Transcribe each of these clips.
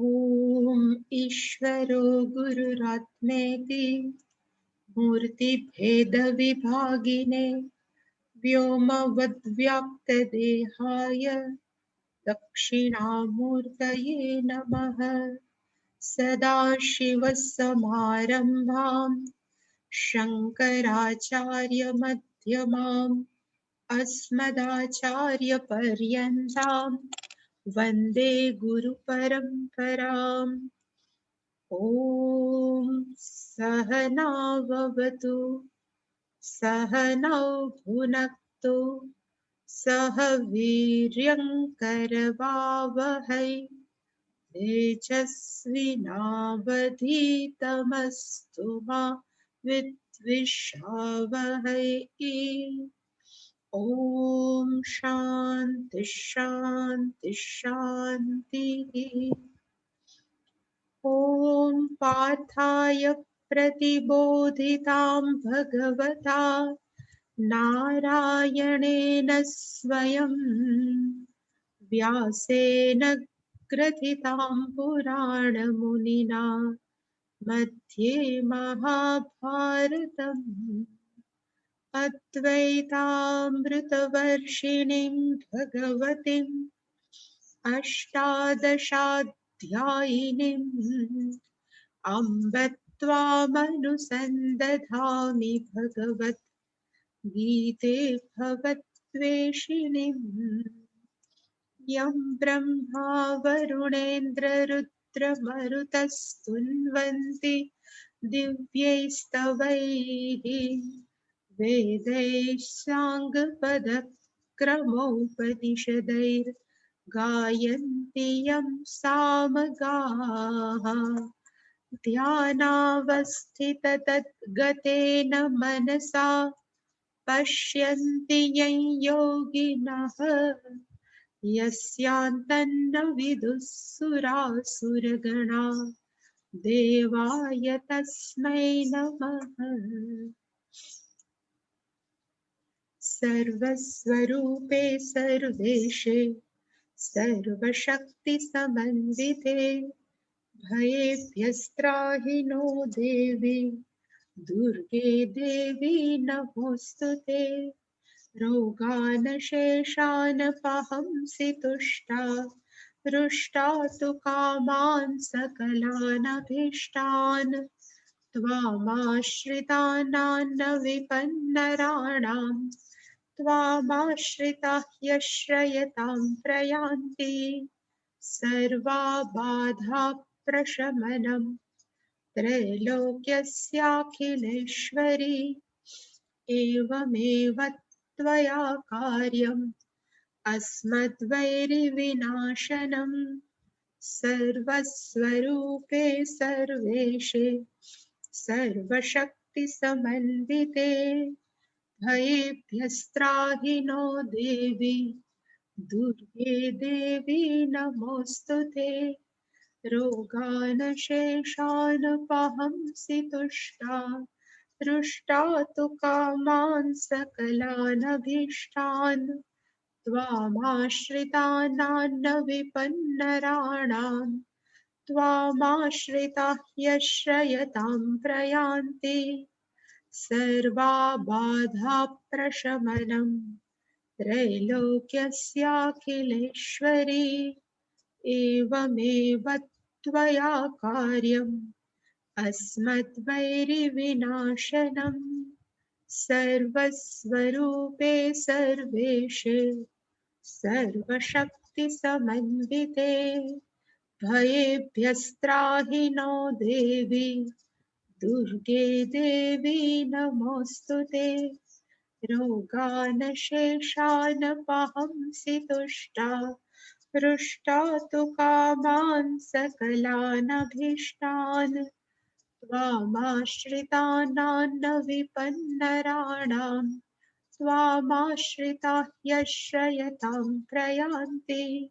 ॐ ईश्वरो गुरुरात्मेति मूर्तिभेदविभागिने व्योमवद्व्याप्तदेहाय दक्षिणामूर्तये नमः। सदाशिवसमारम्भां शङ्कराचार्यमध्यमाम् अस्मदाचार्यपर्यन्तां वन्दे गुरुपरम्पराम्। ॐ सहनाववतु सहनौ भुनक्तु सह वीर्यङ्करवावहै तेजस्विनावधीतमस्तु मा विद्विषावहै। ॐ शान्ति शान्ति शान्तिः। ॐ पार्थाय प्रतिबोधितां भगवता नारायणेन स्वयं व्यासेन ग्रथितां पुराणमुनिना मध्ये महाभारतम् अद्वैतामृतवर्षिणीं भगवतीम् अष्टादशाध्यायिनीम् अम्ब त्वामनुसन्दधामि भगवत् गीते भवद्वेषिणीम्। यं ब्रह्मा वरुणेन्द्ररुद्रमरुतस्तुन्वन्ति दिव्यैस्तवैः वेदैः साङ्गपदक्रमोपनिषदैर्गायन्ति यं सामगाः। ध्यानावस्थिततद्गतेन मनसा पश्यन्ति यं योगिनः यस्यान्तन्न विदुः सुरासुरगणा देवाय तस्मै नमः। सर्वस्वरूपे सर्वेशे सर्वशक्तिसमन्विते भयेभ्यस्त्राहि नो देवी दुर्गे देवी नमोऽस्तुते। रोगानशेषानपहंसि तुष्टा हृष्टा तु कामान् सकलानभीष्टान् त्वामाश्रितानान्न विपन्नराणां त्वामाश्रिताः यश्रयतां प्रयान्ति। सर्वाबाधा प्रशमनं त्रैलोक्यस्याखिलेश्वरी एवमेव त्वया कार्यम् अस्मद्वैरिविनाशनम्। सर्वस्वरूपे सर्वेशे सर्वशक्तिसमन्विते भयेभ्यस्त्राहि नो देवी दुर्गे देवी नमोऽस्तुते। रोगानशेषानपहंसि तुष्टा हृष्टा तु कामान् सकलानभीष्टान् त्वामाश्रितानान्न विपन्नराणां त्वामाश्रिताः यश्रयतां प्रयान्ति। सर्वाबाधा प्रशमनं त्रैलोक्यस्याखिलेश्वरी एवमेव त्वया कार्यम् अस्मद्वैरिविनाशनम्। सर्वस्वरूपे सर्वेशे सर्वशक्तिसमन्विते भयेभ्यस्त्राहि नो देवी दुर्गे देवी नमोऽस्तुते। रोगानशेषानपहंसि तुष्टा हृष्टा तु कामान् सकलानभीष्टान् त्वामाश्रितानान्न विपन्नराणां त्वामाश्रिताः यश्रयतां प्रयान्ति।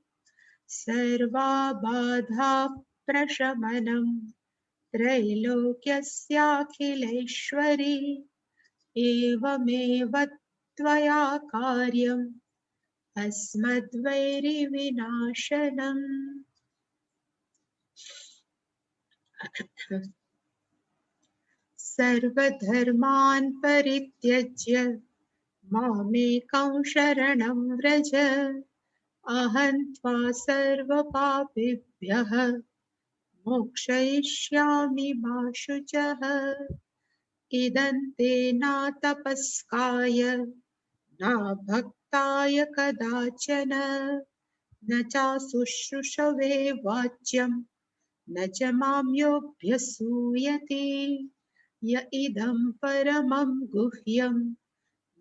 सर्वाबाधा प्रशमनं त्रैलोक्यस्याखिलेश्वरी एवमेव त्वया कार्यम् अस्मद्वैरिविनाशनम्। सर्वधर्मान् परित्यज्य मामेकं शरणं व्रज अहं त्वा सर्वपापेभ्यः मोक्षयिष्यामि मा शुचः। इदं ते न तपस्काय न भक्ताय कदाचन न चाशुश्रूषवे वाच्यं न च मां योऽभ्यसूयते। य इदं परमं गुह्यं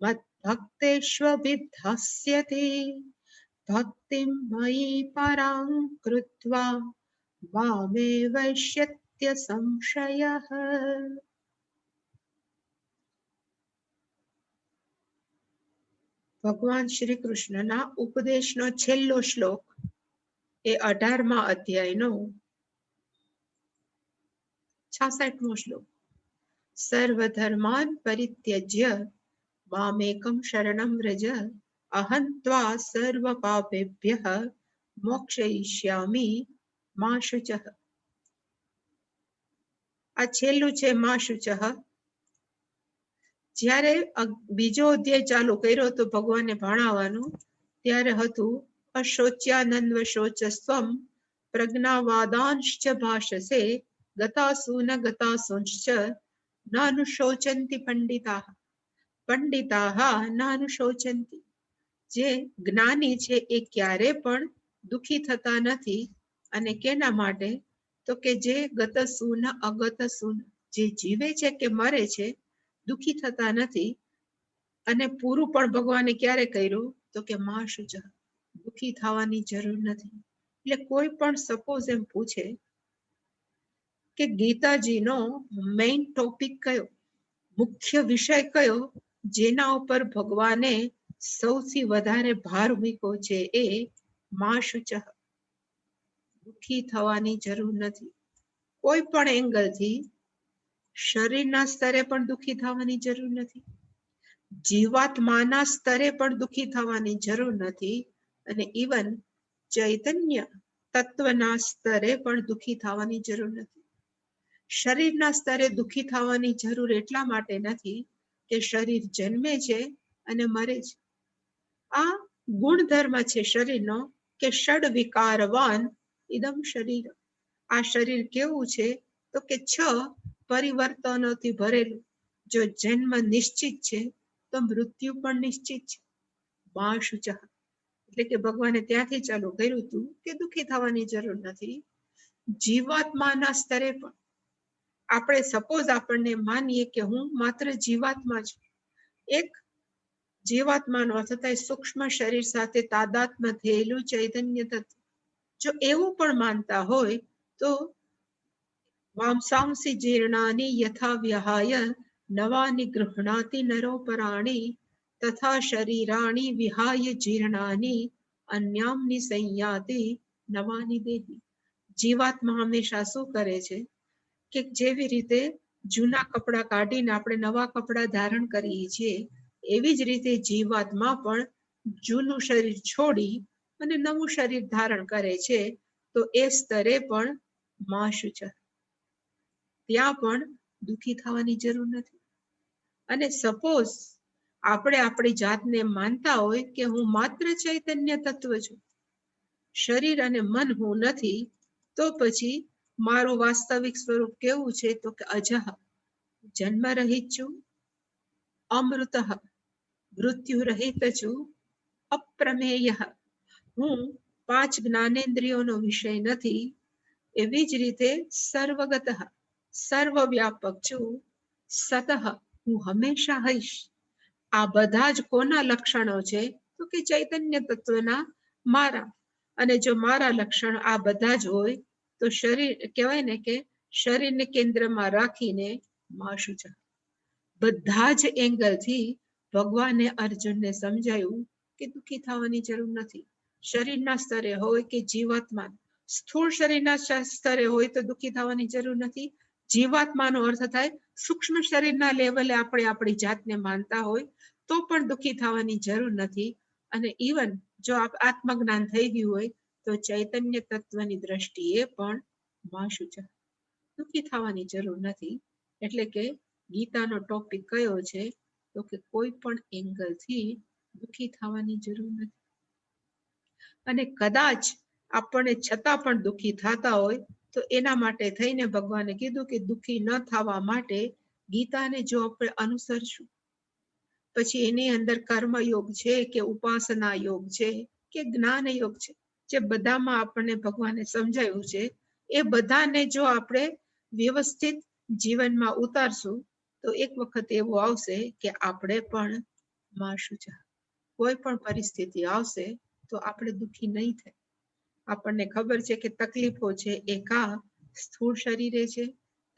मद्भक्तेष्वभिधास्यते भक्तिं मयि परां कृत्वा मामे वैश्यत्य संशयः। ભગવાન શ્રી કૃષ્ણના ઉપદેશનો છેલ્લો શ્લોક એ 18મા અધ્યાયનો 66મો શ્લોક. સર્વધર્માન પરિત્યજ્ય મામેકં શરણં વ્રજ અહં ત્વા સર્વપાપેભ્યઃ મોક્ષયિષ્યામિ મા શુચઃ. આ છેલ્લું છે મા શુચઃ. જ્યારે બીજો અધ્યાય ચાલુ કર્યો તો ભગવાને ભણાવવાનું, ત્યારે હતું અશોચ્યાનન્વ શોચસ્વમ પ્રજ્ઞાવાદાંશ્ચ ભાષસે ગતાસુ ન ગતાસુંશ્ચ નાનુશોચંતિ પંડિતાઃ પંડિતાઃ નાનુશોચંતિ. જે જ્ઞાની છે એ ક્યારે પણ દુઃખી થતા નથી. અને કેના માટે? તો કે જે ગતસૂન અગતસૂન, જે જીવે છે કે મરે છે દુઃખી થતા નથી. અને પૂરું પણ ભગવાને ક્યારે કર્યું? તો કે મા શુચઃ, દુઃખી થવાની જરૂર નથી. એટલે કોઈ પણ સપોઝ એમ પૂછે કે ગીતાજીનો મેઇન ટોપિક કયો, મુખ્ય વિષય કયો, જેના ઉપર ભગવાને સૌથી વધારે ભાર મૂક્યો છે, એ મા શુચઃ, દુઃખી થવાની જરૂર નથી. કોઈ પણ એંગલથી શરીરના સ્તરે પણ દુઃખી થવાની જરૂર નથી, જીવાત્માના સ્તરે પણ દુઃખી થવાની જરૂર નથી, અને ઇવન ચૈતન્ય તત્વના સ્તરે પણ દુઃખી થવાની જરૂર નથી. શરીરના સ્તરે દુઃખી થવાની જરૂર એટલા માટે નથી કે શરીર જન્મે છે અને મરે છે. આ ગુણધર્મ છે શરીરનો કે ષડ વિકારવાન ઇદમ શરીર. આ શરીર કેવું છે? તો કે 6 પરિવર્તનોથી ભરેલું. જો જન્મ નિશ્ચિત છે તો મૃત્યુ પણ નિશ્ચિત છે. મા શુચઃ એટલે કે ભગવાને ત્યાંથી ચાલુ કર્યું હતું કે દુઃખી થવાની જરૂર નથી. જીવાત્માના સ્તરે પણ આપણે સપોઝ આપણને માનીએ કે હું માત્ર જીવાત્મા છું. એક જીવાત્માનો અર્થ થાય સૂક્ષ્મ શરીર સાથે તાદાત્મ્ય થયેલું ચૈતન્ય તત્વ. જો એવું પણ માનતા હોય તો માંસાંસી જીર્ણાની યથા વિહાય નવાની ગૃહણાતિ નરોપરાણી તથા શરીરાણી વિહાય જીર્ણાની અન્યામની સંયાતિ નવાની દેહી. જીવાત્મા હંમેશા શું કરે છે કે જેવી રીતે જૂના કપડાં કાઢીને આપણે નવા કપડાં ધારણ કરીએ છીએ, એવી જ રીતે જીવાત્મા પણ જૂનું શરીર છોડી અને નવું શરીર ધારણ કરે છે. તો એ સ્તરે પણ મા શુચઃ, ત્યાં પણ દુઃખી થવાની જરૂર નથી. અને સપોઝ આપણે આપણી જાતને માનતા હોય કે હું માત્ર ચૈતન્ય તત્વ છું, શરીર અને મન હું નથી, તો પછી મારું વાસ્તવિક સ્વરૂપ કેવું છે? તો કે અજહ, જન્મ રહિત છું, અમૃતઃ, મૃત્યુ રહિત છું, અપ્રમેય, હું 5 જ્ઞાનેન્દ્રિયોનો વિષય નથી. એવી જ રીતે સર્વગત, સર્વવ્યાપક છું, સતઃ, હું હંમેશા હઈશ. આ બધા જ કોના લક્ષણો છે? તો કે ચૈતન્ય તત્વના, મારા. અને જો મારા લક્ષણ આ બધા જ હોય તો શરીર કહેવાય ને કે શરીરને કેન્દ્રમાં રાખીને મા શુચઃ. બધા જ એંગલથી ભગવાને અર્જુનને સમજાયું કે દુઃખી થવાની જરૂર નથી. શરીરના સ્તરે હોય કે જીવાત્મા, સ્થૂળ શરીરના સ્તરે હોય તો દુઃખી થવાની જરૂર નથી. જીવાત્માનો અર્થ થાય સૂક્ષ્મ શરીરના લેવલે આપણે આપણી જાતને માનતા હોય તો પણ દુઃખી થવાની જરૂર નથી. અને ઇવન જો આત્મજ્ઞાન થઈ ગયું હોય તો ચૈતન્ય તત્વની દ્રષ્ટિએ પણ મા શુચઃ. દુઃખી થવાની જરૂર નથી. એટલે કે ગીતાનો ટોપિક કયો છે તો કે કોઈ પણ એંગલથી દુઃખી થવાની જરૂર નથી. અને કદાચ આપણને છતાં પણ દુઃખી થતા હોય તો એના માટે થઈને ભગવાને કીધું કે દુઃખી ન થવા માટે ગીતાને જો આપણે અનુસરશું, પછી એની અંદર કર્મયોગ છે કે ઉપાસના યોગ છે કે જ્ઞાન યોગ છે, જે બધામાં આપણને ભગવાને સમજાવ્યું છે, એ બધાને જો આપણે વ્યવસ્થિત જીવનમાં ઉતારશું તો એક વખત એવું આવશે કે આપણે પણ મારશું છે. કોઈ પણ પરિસ્થિતિ આવશે તો આપણે દુઃખી નહીં થાય. આપણને ખબર છે કે તકલીફો છે એ કા સ્થૂળ શરીરે છે,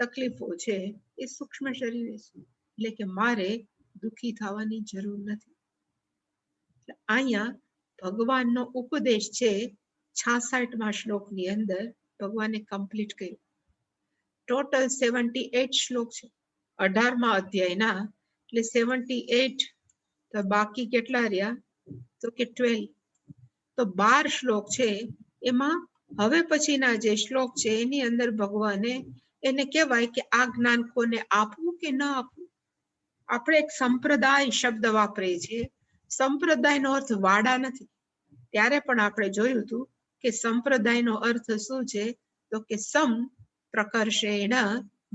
તકલીફો છે એ સૂક્ષ્મ શરીરે છે. એટલે કે મારે દુઃખી થવાની જરૂર નથી. અહીંયા ભગવાનનો ઉપદેશ છે 66મા શ્લોકની અંદર ભગવાને કમ્પ્લીટ કર્યું. ટોટલ 78 શ્લોક છે 18મા અધ્યાયના, એટલે 78 તો બાકી કેટલા રહ્યા તો કે 12. તો 12 શ્લોક છે એમાં હવે પછીના જે શ્લોક છે એની અંદર ભગવાને એને કહેવાય કે આ જ્ઞાન કોને આપવું કે ન આપવું. આપણે એક સંપ્રદાય શબ્દ વાપરીએ છીએ. સંપ્રદાયનો અર્થ વાડા નથી. ત્યારે પણ આપણે જોયું હતું કે સંપ્રદાયનો અર્થ શું છે તો કે સમ પ્રકર્ષેણ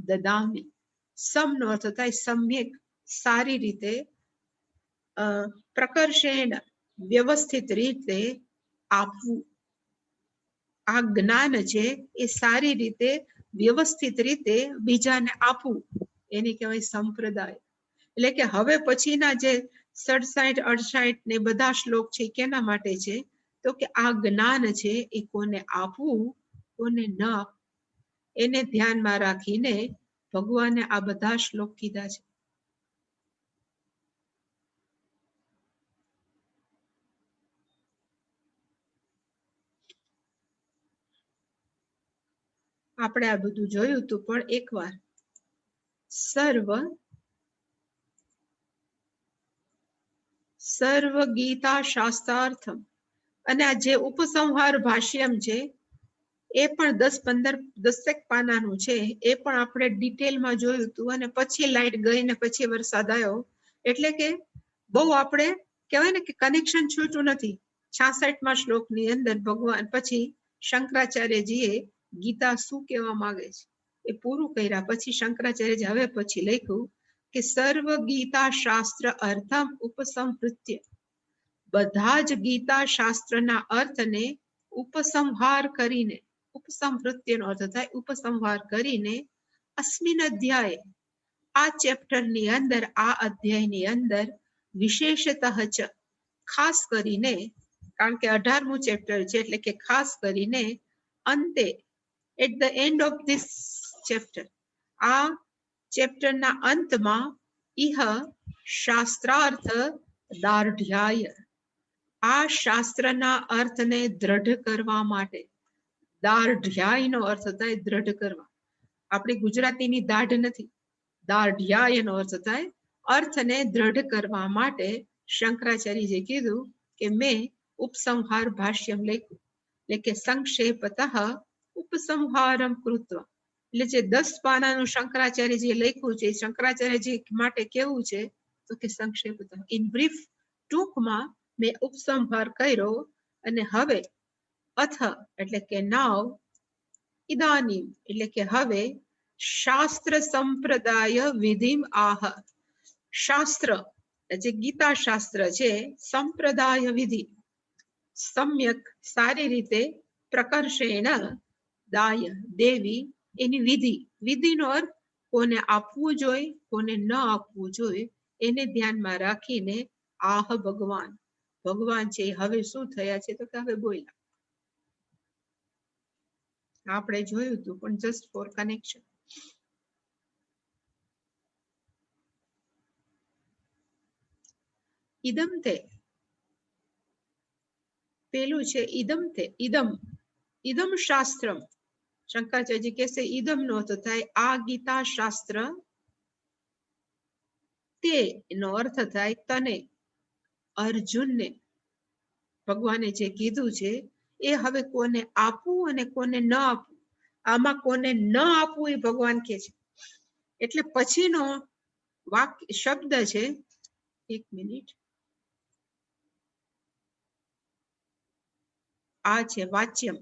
દદામી. સમનો અર્થ થાય સમ્યક, સારી રીતે, પ્રકર્ષેણ વ્યવસ્થિત રીતે આપવું. આ જ્ઞાન છે એ સારી રીતે વ્યવસ્થિત રીતે બીજાને આપવું, એને કહેવાય સંપ્રદાય. એટલે કે હવે પછીના જે 67, 68 ને બધા શ્લોક છે કેના માટે છે તો કે આ જ્ઞાન છે એ કોને આપવું કોને ન આપવું, એને ધ્યાનમાં રાખીને ભગવાને આ બધા શ્લોક કીધા છે. આપણે આ બધું જોયું હતું, પણ એકવાર સર્વ ગીતા શાસ્ત્રાર્થમ, અને આ જે ઉપસંહાર ભાષ્યમ છે એ પણ 10-15 પાનાનું છે. એ પણ આપણે ડિટેલમાં જોયું હતું. અને પછી લાઈટ ગઈ ને પછી વરસાદ આવ્યો, એટલે કે બહુ આપણે કહેવાય ને કે કનેક્શન છૂટું નથી. 66મા શ્લોકની અંદર ભગવાન પછી શંકરાચાર્યજીએ ગીતા શું કહેવા માંગે છે એ પૂરું કર્યા પછી શંકરાચાર્યજી હવે પછી લખ્યું કે સર્વ ગીતા શાસ્ત્ર અર્થમ ઉપસંહૃત્ય, બધા જ ગીતા શાસ્ત્રના અર્થને ઉપસંહાર કરીને, ઉપસંહૃત્યનો અર્થ થાય ઉપસંહાર કરીને, અસ્મિન અધ્યાય, આ ચેપ્ટરની અંદર, આ અધ્યાયની અંદર, વિશેષતઃ ચ, ખાસ કરીને, કારણ કે 18મું ચેપ્ટર છે એટલે કે ખાસ કરીને, અંતે, at the end of this chapter, આ ચેપ્ટરના અંતમાં, ઇહ શાસ્ત્રાર્થ દાર્ઢ્યાય, આ શાસ્ત્રના અર્થને દ્રઢ કરવા માટે. દાર્ઢ્યાયનો અર્થ થાય દ્રઢ કરવા. આપણી ગુજરાતીની દાઢ નથી. દાર્ઢ્યાયનો અર્થ થાય અર્થને દ્રઢ કરવા માટે શંકરાચાર્યજીએ કીધું કે મેં ઉપસંહાર ભાષ્યમ લખ્યું, એટલે કે સંક્ષેપતઃ ઉપસંહારમ કૃત્વ. એટલે જે 10 પાનાનું શંકરાચાર્યજીએ લખ્યું છે, શંકરાચાર્યજી માટે કેવું છે તો કે સંક્ષેપતઃ, ઇન બ્રીફ, ટૂંકમાં મેં ઉપસંહાર કર્યો. અને હવે અથ એટલે કે નાવ, ઇદાનીમ એટલે કે હવે, શાસ્ત્ર સંપ્રદાય વિધિમ આહ, શાસ્ત્ર જે ગીતા શાસ્ત્ર છે, સંપ્રદાય વિધિ, સમ્યક સારી રીતે, પ્રકર્ષેણ દાય દેવી, એની વિધિ, વિધિનો અર્થ કોને આપવું જોઈએ કોને ન આપવું જોઈએ એને ધ્યાનમાં રાખીને, આહ ભગવાન, ભગવાન છે હવે શું થયા છે તો કે હવે બોલ્યા. આપણે જોયું હતું પણ જસ્ટ ફોર કનેક્શન. ઇદમ તે, પેલું છે ઇદમ તે, ઇદમ શાસ્ત્રમ. શંકરાચાર્યજી કહેશે ઇદમ નો અર્થ થાય આ ગીતા શાસ્ત્ર, તે નો અર્થ થાય તને, અર્જુનને, ભગવાને જે કીધું છે એ હવે કોને આપવું અને કોને ન આપવું, આમાં કોને ન આપવું એ ભગવાન કહે છે. એટલે પછીનો વાક્ય શબ્દ છે, 1 મિનિટ, આ છે વાચ્યમ.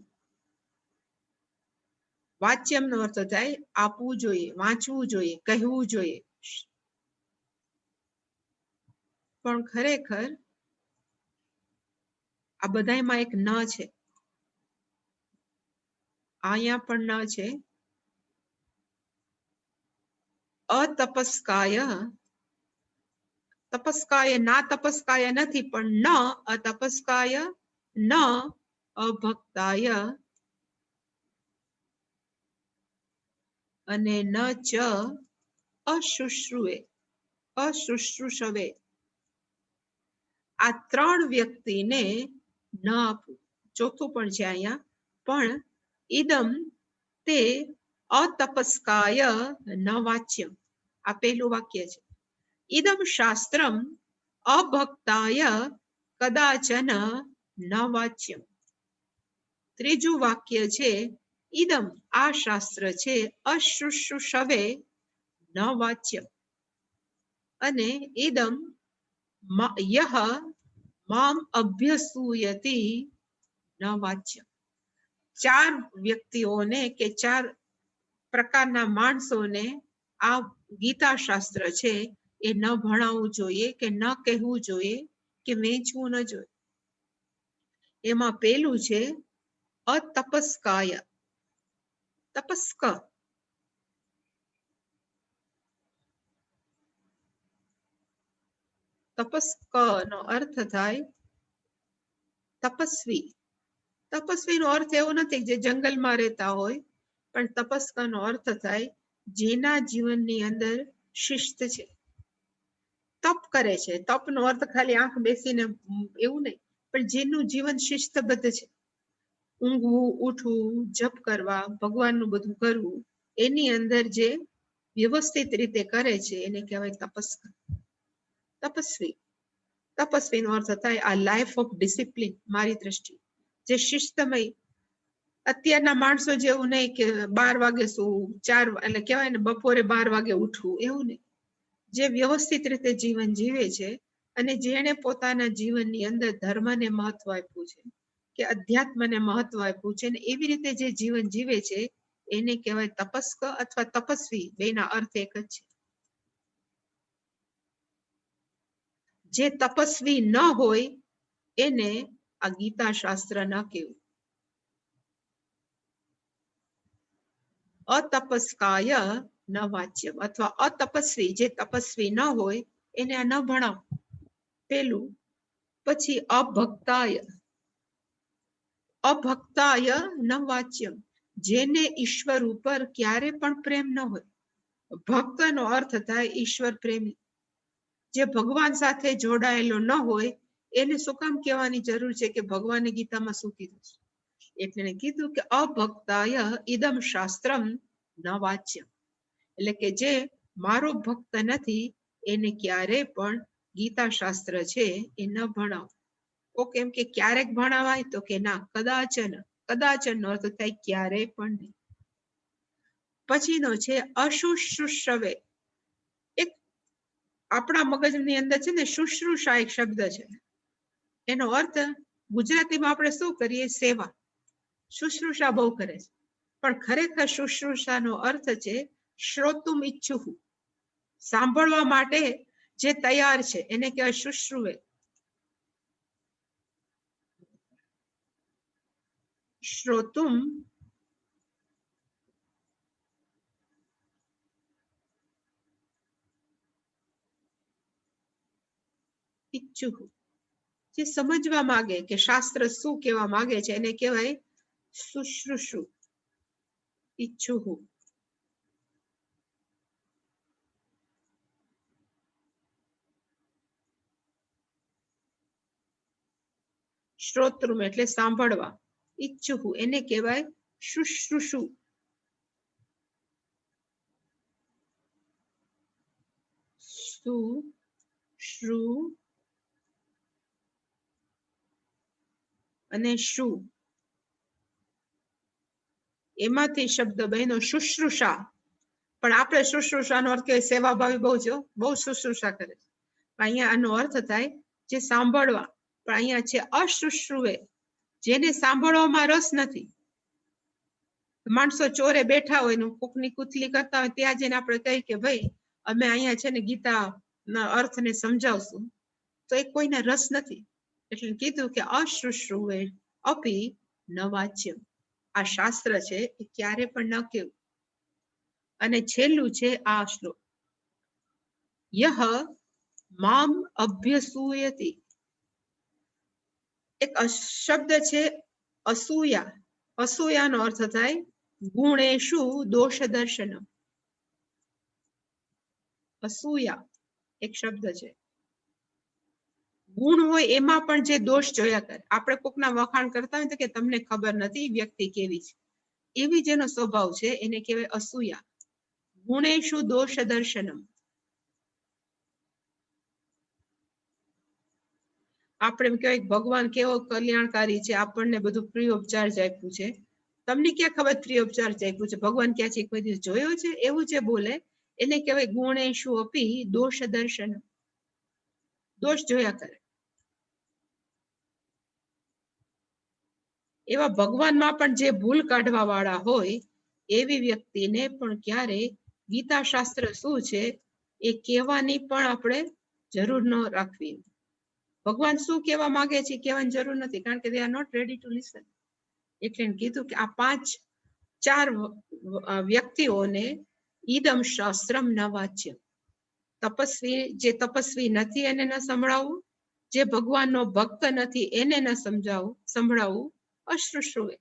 વાચ્યમ નો અર્થ થાય આપવું જોઈએ, વાંચવું જોઈએ, કહેવું જોઈએ. પણ ખરેખર આ બધામાં એક ન છે. અહીંયા પણ ન છે. અતપસ્કાય, તપસ્કાય ના તપસ્કાય નથી, પણ ન અતપસ્કાય, ન અભક્તાય અને ન ચ અશુશ્રુએ, અશુશ્રુષવે. આ 3 વ્યક્તિને ન આપવું. ચોથું પણ છે અહીંયા, પણ ઇદમ તે અતપસ્કાય ન વાચ્યમ. આ પહેલું વાક્ય છે. ઇદમ શાસ્ત્રમ અભક્તાય કદાચન ન વાચ્યમ. ત્રીજું વાક્ય છે, ઇદમ આ શાસ્ત્ર છે, અશુશ્રુષવે ન વાચ્યમ. અને ઇદમ યહ મામ અભ્યસૂયતિ ન વાચ્યમ. 4 વ્યક્તિઓને કે 4 પ્રકારના માણસોને આ ગીતા શાસ્ત્ર છે એ ન ભણાવવું જોઈએ, કે ન કહેવું જોઈએ, કે વેચવું ન જોઈએ. એમાં પેલું છે અતપસ્કાય. તપસ્ક, તપસ્ક નો અર્થ થાય તપસ્વી. તપસ્વીનો અર્થ એવો નથી જે જંગલમાં રહેતા હોય, પણ તપસ્કાનો અર્થ થાય જેના જીવનની અંદર શિસ્ત છે, તપ કરે છે. તપનો અર્થ ખાલી આંખ બેસીને એવું નહીં, પણ જેનું જીવન શિસ્તબદ્ધ છે, ઊંઘવું, ઉઠવું, જપ કરવા, ભગવાનનું બધું કરવું, એની અંદર જે વ્યવસ્થિત રીતે કરે છે એને કહેવાય તપસ્કા, તપસ્વી. તપસ્વીનો અર્થ થાય આ લાઈફ ઓફ ડિસિપ્લિન. મારી દ્રષ્ટિએ જે શિસ્તમય, અત્યારના માણસો જેવું નહીં કે 12 વાગે શું, 4 એટલે કહેવાય ને બપોરે 12 વાગે ઉઠવું, એવું નહીં. જે વ્યવસ્થિત રીતે જીવન જીવે છે અને જેણે પોતાના જીવનની અંદર ધર્મને મહત્વ આપ્યું છે, કે અધ્યાત્મને મહત્વ આપ્યું છે, અને એવી રીતે જે જીવન જીવે છે એને કહેવાય તપસ્ક અથવા તપસ્વી. બેના અર્થ એક જ છે. જે તપસ્વી ન હોય એને આ ગીતા શાસ્ત્ર ન કહેવું. અતપસ્કાય ન વાચ્યમ, અથવા અતપસ્વી, જે તપસ્વી ન હોય એને આ ન ભણાવ, પેલું. પછી અભક્તાય. અભક્તાય ન વાચ્યમ, જેને ઈશ્વર ઉપર ક્યારે પણ પ્રેમ ન હોય. ભક્તનો અર્થ થાય ઈશ્વર પ્રેમી. જે ભગવાન સાથે જોડાયેલો ન હોય એને શું કામ કહેવાની જરૂર છે કે ભગવાને ગીતામાં શું કીધું છે? એટલે કીધું કે અભક્તાય ઇદમ શાસ્ત્રમ ન વાચ્યમ, એટલે કે જે મારો ભક્ત નથી એને ક્યારે પણ ગીતા શાસ્ત્ર છે એ ન ભણાવ. ઓકે, એમ કે ક્યારેક ભણાવાય, તો કે ના, કદાચન. કદાચન નો અર્થ થાય ક્યારેય પણ નહીં. પછીનો છે અશુશ્રુષવે. એક આપણા મગજની અંદર છે ને શુશ્રુષા એક શબ્દ છે, એનો અર્થ ગુજરાતીમાં આપણે શું કરીએ? સેવા. શુશ્રુષા બહુ કરે છે, પણ ખરેખર શુશ્રુષાનો અર્થ છે શ્રોતુમ ઈચ્છું, સાંભળવા માટે જે તૈયાર છે એને કહેવાય શુશ્રુવે. શ્રોતુમ ઈચ્છું, જે સમજવા માંગે કે શાસ્ત્ર શું કહેવા માંગે છે એને કહેવાય શુશ્રુષુ ઈચ્છું. શ્રોત્રુમ એટલે સાંભળવા, ઈચ્છું એને કહેવાય શુશ્રુષુ. શ્રુ અને શુ. એમાંથી શબ્દ બન્યો શુશ્રુષા. પણ આપણે શુશ્રુષાનો અર્થ કે સેવાભાવી બહુ શુશ્રુષા કરે. અહીંયા આનો અર્થ થાય જે સાંભળવા, પણ અહીંયા છે અશુશ્રુવે, જેને સાંભળવામાં રસ નથી. માણસો ચોરે બેઠા હોય ને કોકની કુથલી કરતા હોય, ત્યાં જઈને આપણે કહી કે ભાઈ અમે અહીંયા છે ને ગીતાના અર્થને સમજાવશું, તો એ કોઈને રસ નથી. એટલે કીધું કે અશુશ્રુવે અપી ન વાચ્યમ, આ શાસ્ત્ર છે એ ક્યારે પણ ન કેવું. અને છેલ્લું છે આ શ્લોક, યહ મામ અભ્યસૂયતિ. એક શબ્દ છે અસૂયા. અસૂયાનો અર્થ થાય ગુણેશુ દોષ દર્શનમ. અસૂયા એક શબ્દ છે. ગુણ હોય એમાં પણ જે દોષ જોયા કરે. આપણે કોકના વખાણ કરતા હોય તો કે તમને ખબર નથી વ્યક્તિ કેવી છે, એવી જેનો સ્વભાવ છે એને કહેવાય અસૂયા. ગુણેશુ દોષ દર્શનમ. આપણે એમ કહેવાય ભગવાન કેવો કલ્યાણકારી છે, આપણને બધું ફ્રી ઓફ ચાર્જ આપ્યું છે. તમને ક્યાં ખબર ફ્રી ઓફ ચાર્જ આપ્યું છે? ભગવાન ક્યાં છે કોઈ દિવસ જોયો છે? એવું જે બોલે એને કહેવાય ગુણેશુ અપી દોષ દર્શન. દોષ જોયા કરે. એવા ભગવાનમાં પણ જે ભૂલ કાઢવા વાળા હોય એવી વ્યક્તિને પણ ક્યારે ગીતા શાસ્ત્ર શું છે એ કહેવાની પણ આપણે જરૂર ન રાખવી. ભગવાન શું કહેવા માંગે છે કહેવાની જરૂર નથી, કારણ કે they are not ready to listen. એટલે કીધું કે આ ચાર વ્યક્તિઓને ઈદમ શાસ્ત્રમ ન વાચ્ય. જે તપસ્વી નથી એને ન સંભળાવવું, જે ભગવાનનો ભક્ત નથી એને ન સંભળાવવું. અશુશ્રુવે,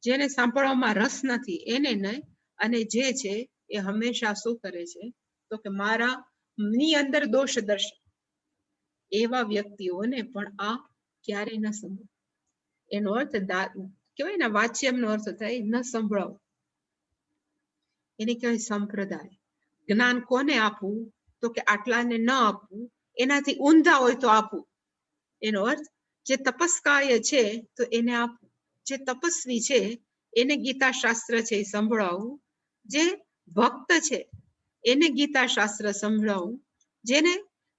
જેને સાંભળવામાં રસ નથી એને નહીં. અને જે છે એ હંમેશા શું કરે છે તો કે મારા ની અંદર દોષ દર્શન, એવા વ્યક્તિઓને પણ આ ક્યારેય ન સંભળાવ. એનો અર્થ કહેવાય ને વાચ્યમનો અર્થ થાય ન સંભળાવું. એને કહેવાય સંપ્રદાય. જ્ઞાન કોને આપવું તો કે આટલાને ન આપવું, એનાથી ઊંધા હોય તો આપવું. એનો અર્થ જે તપસ્કાય છે તો એને આપવું. જે તપસ્વી છે એને ગીતા શાસ્ત્ર છે એ સંભળાવવું. જે ભક્ત છે એને ગીતા શાસ્ત્ર સંભળાવવું. જેને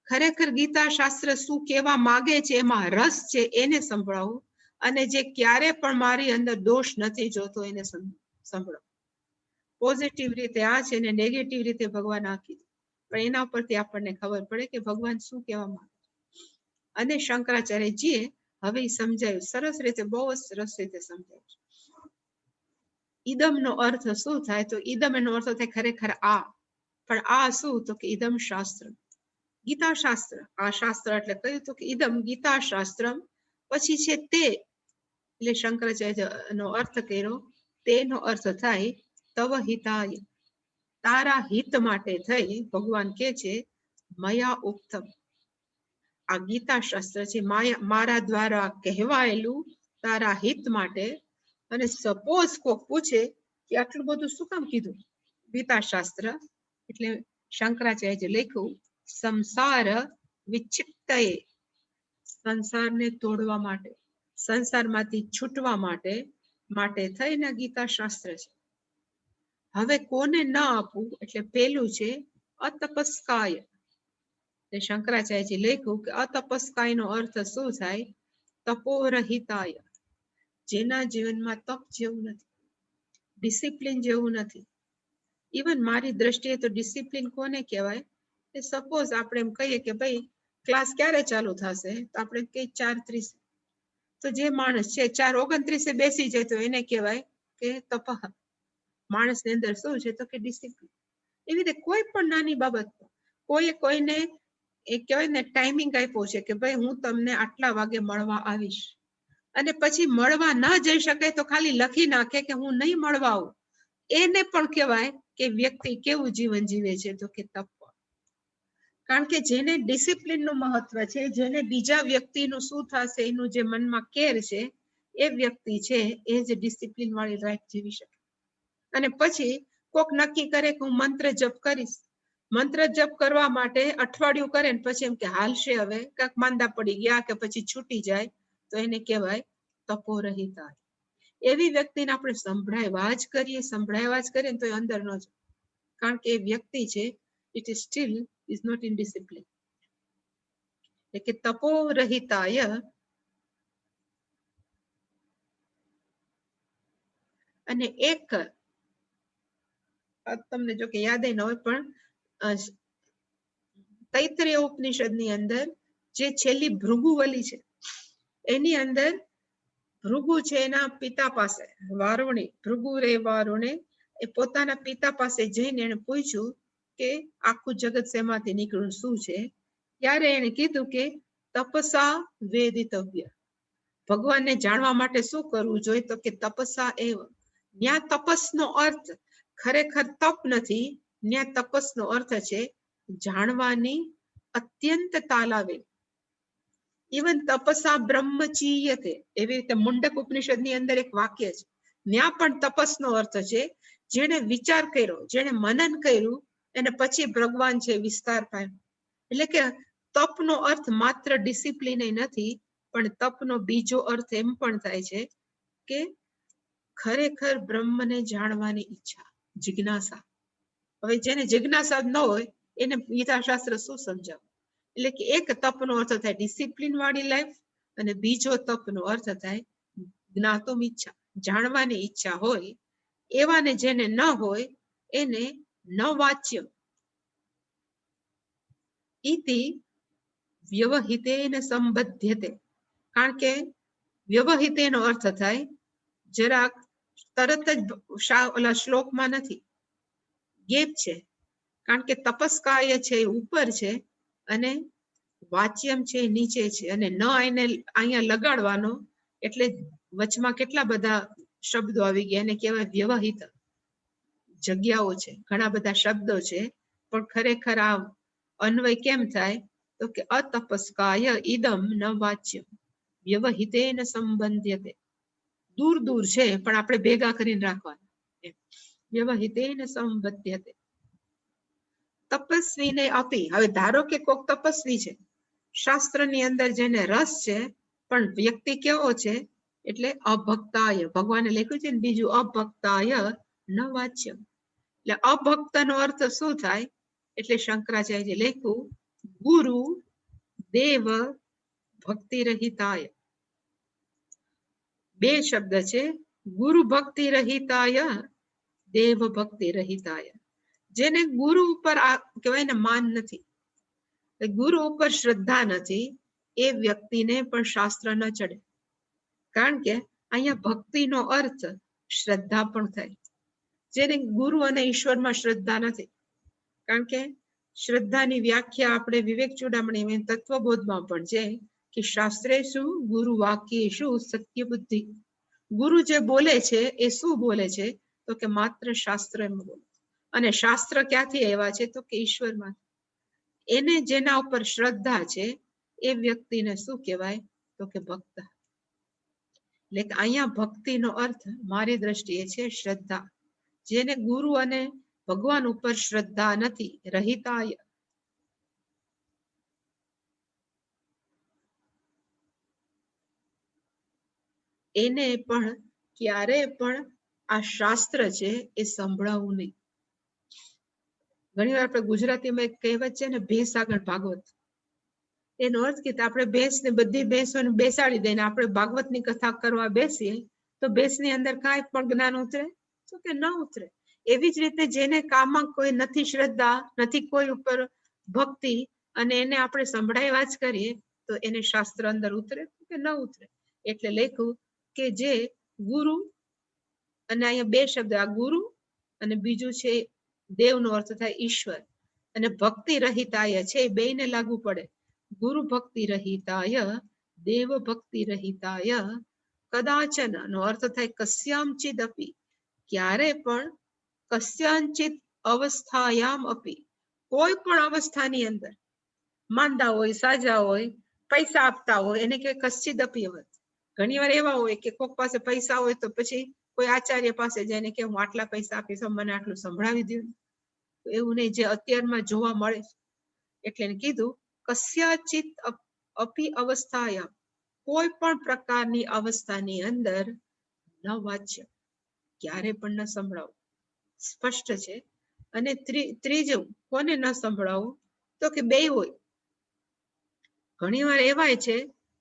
ખરેખર ગીતા શાસ્ત્ર શું કહેવા માંગે છે એમાં રસ છે એને સંભળાવવું. અને જે ક્યારે પણ મારી અંદર દોષ નથી જોતો એને સંભળાવવું. પોઝિટિવ રીતે આ છે ને નેગેટિવ રીતે ભગવાન આ કીધું, પણ એના પરથી આપણને ખબર પડે કે ભગવાન શું કહેવા માંગે. અને શંકરાચાર્યજીએ હવે સમજાયું સરસ રીતે, બહુ જ સરસ રીતે સમજાયું. ઈદમનો અર્થ શું થાય તો ઈદમ એનો અર્થ થાય ખરેખર આ, પણ આ શું તો કે ઈદમ શાસ્ત્ર, ગીતા શાસ્ત્ર. આ શાસ્ત્ર એટલે કહ્યું તો કે ઈદમ ગીતા શાસ્ત્રમ. પછી છે તે, એટલે શંકરાચાર્યનો અર્થ કર્યો. તેનો અર્થ થાય તવ હિતાય, તારા હિત માટે થઈ. ભગવાન કે છે મયા ઉક્તમ, આ ગીતા શાસ્ત્ર છે મારા દ્વારા કહેવાયેલું તારા હિત માટે. અને સપોઝ કોક પૂછે કે આટલું બધું શું કામ કીધું ગીતા શાસ્ત્ર, એટલે શંકરાચાર્ય લખ્યું સંસાર વિક્ષિપ્તએ, સંસારને તોડવા માટે, સંસારમાંથી છૂટવા માટે થઈને ગીતા શાસ્ત્ર છે. હવે કોને ન આપવું, એટલે પેલું છે અતપસ્કાય. શંકરાચાર્યજી લખ્યું કે અતપસ્કાયનો અર્થ શું થાય તપોરહિતાય, જેના જીવનમાં તપ જેવું નથી, ડિસિપ્લિન જેવું નથી. ઇવન મારી દ્રષ્ટિએ તો ડિસિપ્લિન કોને કહેવાય કે સપોઝ આપણે એમ કહીએ કે ભાઈ ક્લાસ ક્યારે ચાલુ થશે તો આપણે કઈ 4:30, તો જે માણસ છે 4:29 બેસી જાય તો એને કહેવાય કે તપહ. માણસની અંદર શું છે તો કે ડિસિપ્લિન. એવી રીતે કોઈ પણ નાની બાબત, કોઈને એ કહેવાય ને ટાઈમિંગ આપ્યો છે કે ભાઈ હું તમને આટલા વાગે મળવા આવીશ, અને પછી મળવા ન જઈ શકે તો ખાલી લખી નાખે કે હું નહીં મળવા આવું, એને પણ કહેવાય કે વ્યક્તિ કેવું જીવન જીવે છે તો કે તપ. કારણ કે જેને ડિસિપ્લિનનું મહત્વ છે, જેને બીજા વ્યક્તિનું શું થશે એનું જે મનમાં કેર છે, એ વ્યક્તિ છે એ જ ડિસિપ્લિન વાળી લાઈફ જીવી શકે. અને પછી કોક નક્કી કરે કે હું મંત્ર જપ કરીશ, મંત્ર જપ કરવા માટે અઠવાડિયું કરે ને પછી એમ કે હાલશે હવે, કાંક માંદા પડી ગયા કે પછી છૂટી જાય, તો એને કહેવાય તપોરહિતા. એવી વ્યક્તિને આપણે સંભળાવ્યા જ કરીએ ને તો એ અંદર ન જાય, કારણ કે એ વ્યક્તિ છે it is still is not in discipline. એટલે કે તપો રહિતાય, અને એક તમને જો કે યાદ ન હોય પણ તૈત્તરીય ઉપનિષદની અંદર જે છેલ્લી ભૃગુવલી છે એની અંદર ભૃગુ છે એના પિતા પાસે, વારુણી, ભૃગુ રે વારુણે એ પોતાના પિતા પાસે જઈને એને પૂછ્યું કે આખું જગત શેમાંથી નીકળ્યું, શું છે? ત્યારે એને કીધું કે તપસા વેદિતવ્ય, ભગવાનને જાણવા માટે શું કરવું જોઈએ? તો કે તપસા એવ. ત્યાં તપસનો અર્થ ખરેખર તપ નથી, ત્યાં તપસનો અર્થ છે જાણવાની અત્યંત તાલાવે. ઇવન તપસા બ્રહ્મચીયતે, એવી રીતે મુંડક ઉપનિષદની અંદર એક વાક્ય છે, ત્યાં પણ તપસનો અર્થ છે જેને વિચાર કર્યો, જેને મનન કર્યું, અને પછી ભગવાન છે વિસ્તાર પામ્યો. એટલે કે તપનો અર્થ માત્ર ડિસિપ્લિન નથી, પણ તપનો બીજો અર્થ એમ પણ થાય છે કે ખરેખર બ્રહ્મને જાણવાની ઈચ્છા, જિજ્ઞાસા. હવે જેને જિજ્ઞાસા ન હોય એને ગીતાશાસ્ત્ર શું સમજાવે? એટલે કે એક તપનો અર્થ થાય ડિસિપ્લિન વાળી લાઈફ, અને બીજો તપનો અર્થ થાય જ્ઞાતુમ ઈચ્છા, જાણવાની ઈચ્છા હોય. એવાને જેને ન હોય એને ન વાચ્ય ઇતિ વ્યવહિતેન સંબધ્યતે. કારણ કે વ્યવહિતેનો અર્થ થાય જરાક તરત જ ઓલા શ્લોકમાં નથી, ગેપ છે. કારણ કે તપસ્કાય છે ઉપર છે અને વાચ્યમ છે નીચે છે, અને ન એને અહીંયા લગાડવાનો એટલે વચમાં કેટલા બધા શબ્દો આવી ગયા, એને કહેવાય વ્યવહિત જગ્યાઓ છે, ઘણા બધા શબ્દો છે, પણ ખરેખર આ અન્વય કેમ થાય? તો કે અતપસ્કાય ઇદમ ન વાચ્યમ વ્યવહિતેન સંબંધ્યતે. દૂર દૂર છે પણ આપણે ભેગા કરીને રાખવાના. વ્યવહિતેન સંબધ્યતે તપસ્વીને અપી. હવે ધારો કે કોક તપસ્વી છે, શાસ્ત્રની અંદર જેને રસ છે, પણ વ્યક્તિ કેવો છે? એટલે અભક્તાય, ભગવાને લખ્યું છે ને બીજું અભક્તાય ન વાચ્યમ. એટલે અભક્તનો અર્થ શું થાય? એટલે શંકરાચાર્ય લખ્યું ગુરુ દેવ ભક્તિ રહિતાય. બે શબ્દ છે, ગુરુ ભક્તિ રહિતાય, દેવ ભક્તિ રહિતાય. જેને ગુરુ ઉપર કહેવાય ને માન નથી, ગુરુ ઉપર શ્રદ્ધા નથી, એ વ્યક્તિને પણ શાસ્ત્ર ન ચડે. કારણ કે અહીંયા ભક્તિનો અર્થ શ્રદ્ધા પણ થાય. જેને ગુરુ અને ઈશ્વરમાં શ્રદ્ધા નથી, કારણ કે શ્રદ્ધાની વ્યાખ્યા આપણે વિવેક ચૂડામણી તત્વબોધમાં પણ છે કે શાસ્ત્રે શું ગુરુ વાક્ય શું સત્ય બુદ્ધિ. ગુરુ જે બોલે છે એ શું બોલે છે? તો કે માત્ર શાસ્ત્ર એમ બોલે. અને શાસ્ત્ર ક્યાંથી આવ્યા છે? તો કે ઈશ્વરમાં. એને જેના ઉપર શ્રદ્ધા છે એ વ્યક્તિને શું કહેવાય? તો કે ભક્ત. એટલે કે અહીંયા ભક્તિનો અર્થ મારી દ્રષ્ટિએ છે શ્રદ્ધા. જેને ગુરુ અને ભગવાન ઉપર શ્રદ્ધા નથી, રહિતાય. એને પણ ક્યારે પણ આ શાસ્ત્ર છે એ સંભળાવવું નહીં. ઘણી વાર આપણે ગુજરાતીમાં એક કહેવત છે ને, ભેંસ આગળ ભાગવત. એનો અર્થ કે આપણે ભેંસને બધી ભેંસોને બેસાડી દઈને આપણે ભાગવતની કથા કરવા બેસીએ તો ભેંસની અંદર કાંઈ પણ જ્ઞાન ઉતરે? તો કે ન ઉતરે. એવી જ રીતે જેને કામમાં કોઈ નથી શ્રદ્ધા, નથી કોઈ ઉપર ભક્તિ, અને એને આપણે સંભળાવ્યા જ કરીએ તો એને શાસ્ત્ર અંદર ઉતરે કે ન ઉતરે. એટલે લખ્યું કે જે ગુરુ, અને અહીંયા બે શબ્દ, આ ગુરુ અને બીજું છે દેવનો અર્થ થાય ઈશ્વર, અને ભક્તિ રહિતાય છે, બેયને લાગુ પડે. ગુરુ ભક્તિ રહિતાય, દેવ ભક્તિ રહિતાય, કદાચન નો અર્થ થાય કસ્યામચિદ અપી, ક્યારે પણ, કસ્યાંચિત અવસ્થાયામ અપી, કોઈ પણ અવસ્થાની અંદર, માંદા હોય, સાજા હોય, પૈસા આપતા હોય, એને કે કશ્ચિદ અપી અવત. ઘણી વાર એવા હોય કે કોક પાસે પૈસા હોય તો પછી કોઈ આચાર્ય પાસે જઈને કે હું આટલા પૈસા આપીશ, મને આટલું સંભળાવી દઉં. એવું નહીં, જે અત્યારમાં જોવા મળે. એટલે કીધું કસ્યાચિત અપી અવસ્થાયામ, કોઈ પણ પ્રકારની અવસ્થાની અંદર ન વાચ્ય, ક્યારે પણ ન સંભળાવું, સ્પષ્ટ છે. અને ત્રીજું, કોને ન સંભળાવું, તો કે બે હોય. ઘણી વાર એવાય છે